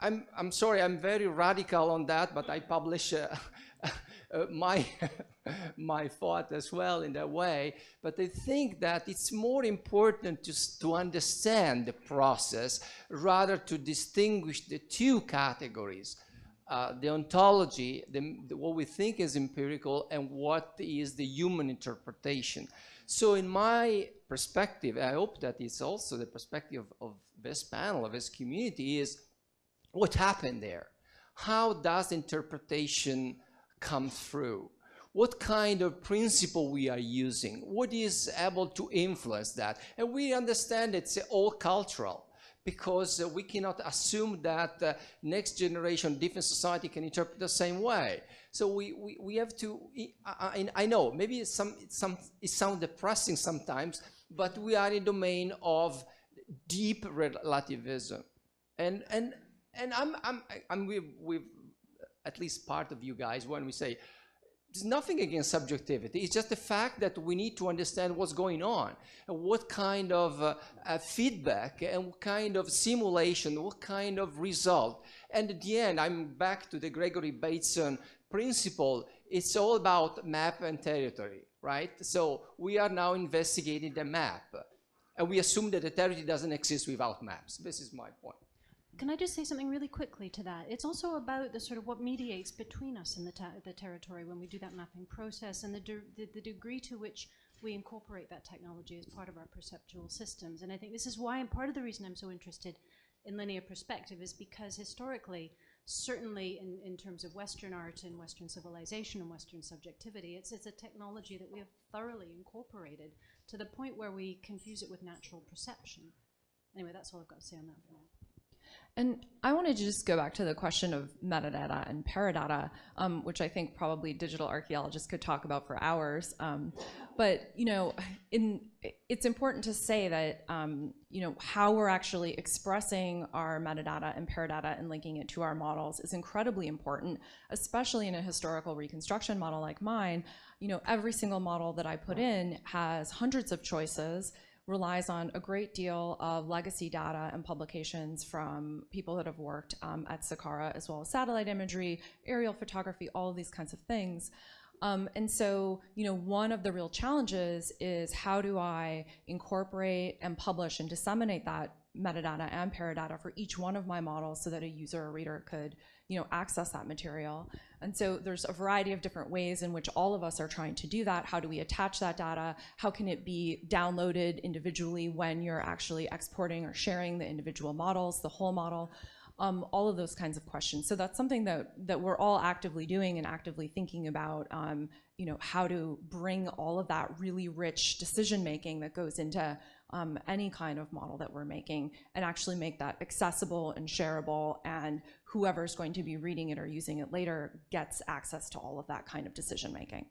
I'm sorry, I'm very radical on that, but I publish my thought as well in that way. But I think that it's more important to understand the process rather to distinguish the two categories. The ontology, what we think is empirical, and what is the human interpretation. So in my perspective, I hope that it's also the perspective of this panel, of this community, is what happened there. How does interpretation come through? What kind of principle we are using? What is able to influence that? And we understand it's all cultural, because we cannot assume that next generation different society can interpret the same way. So we have to, I know maybe it sounds depressing sometimes, but we are in a domain of deep relativism. And I'm with at least part of you guys when we say, there's nothing against subjectivity. It's just the fact that we need to understand what's going on and what kind of feedback and what kind of simulation, what kind of result. And at the end, I'm back to the Gregory Bateson principle. It's all about map and territory, right? So we are now investigating the map. And we assume that the territory doesn't exist without maps. This is my point. Can I just say something really quickly to that? It's also about the sort of what mediates between us and the territory when we do that mapping process, and the degree to which we incorporate that technology as part of our perceptual systems. And I think this is why, and part of the reason I'm so interested in linear perspective is because historically, certainly in terms of Western art and Western civilization and Western subjectivity, it's a technology that we have thoroughly incorporated to the point where we confuse it with natural perception. Anyway, that's all I've got to say on that for now. And I wanted to just go back to the question of metadata and paradata, which I think probably digital archaeologists could talk about for hours. But you know, it's important to say that you know, how we're actually expressing our metadata and paradata and linking it to our models is incredibly important, especially in a historical reconstruction model like mine. You know, every single model that I put in has hundreds of choices, relies on a great deal of legacy data and publications from people that have worked at Saqqara, as well as satellite imagery, aerial photography, all of these kinds of things. And so, you know, one of the real challenges is how do I incorporate and publish and disseminate that metadata and paradata for each one of my models so that a user or reader could, you know, access that material. And so there's a variety of different ways in which all of us are trying to do that. How do we attach that data? How can it be downloaded individually when you're actually exporting or sharing the individual models, the whole model? All of those kinds of questions. So that's something that we're all actively doing and actively thinking about, you know, how to bring all of that really rich decision making that goes into any kind of model that we're making and actually make that accessible and shareable, and whoever's going to be reading it or using it later gets access to all of that kind of decision making.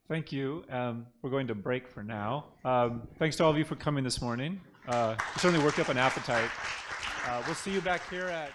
Thank you. We're going to break for now. Thanks to all of you for coming this morning. You certainly worked up an appetite. We'll see you back here at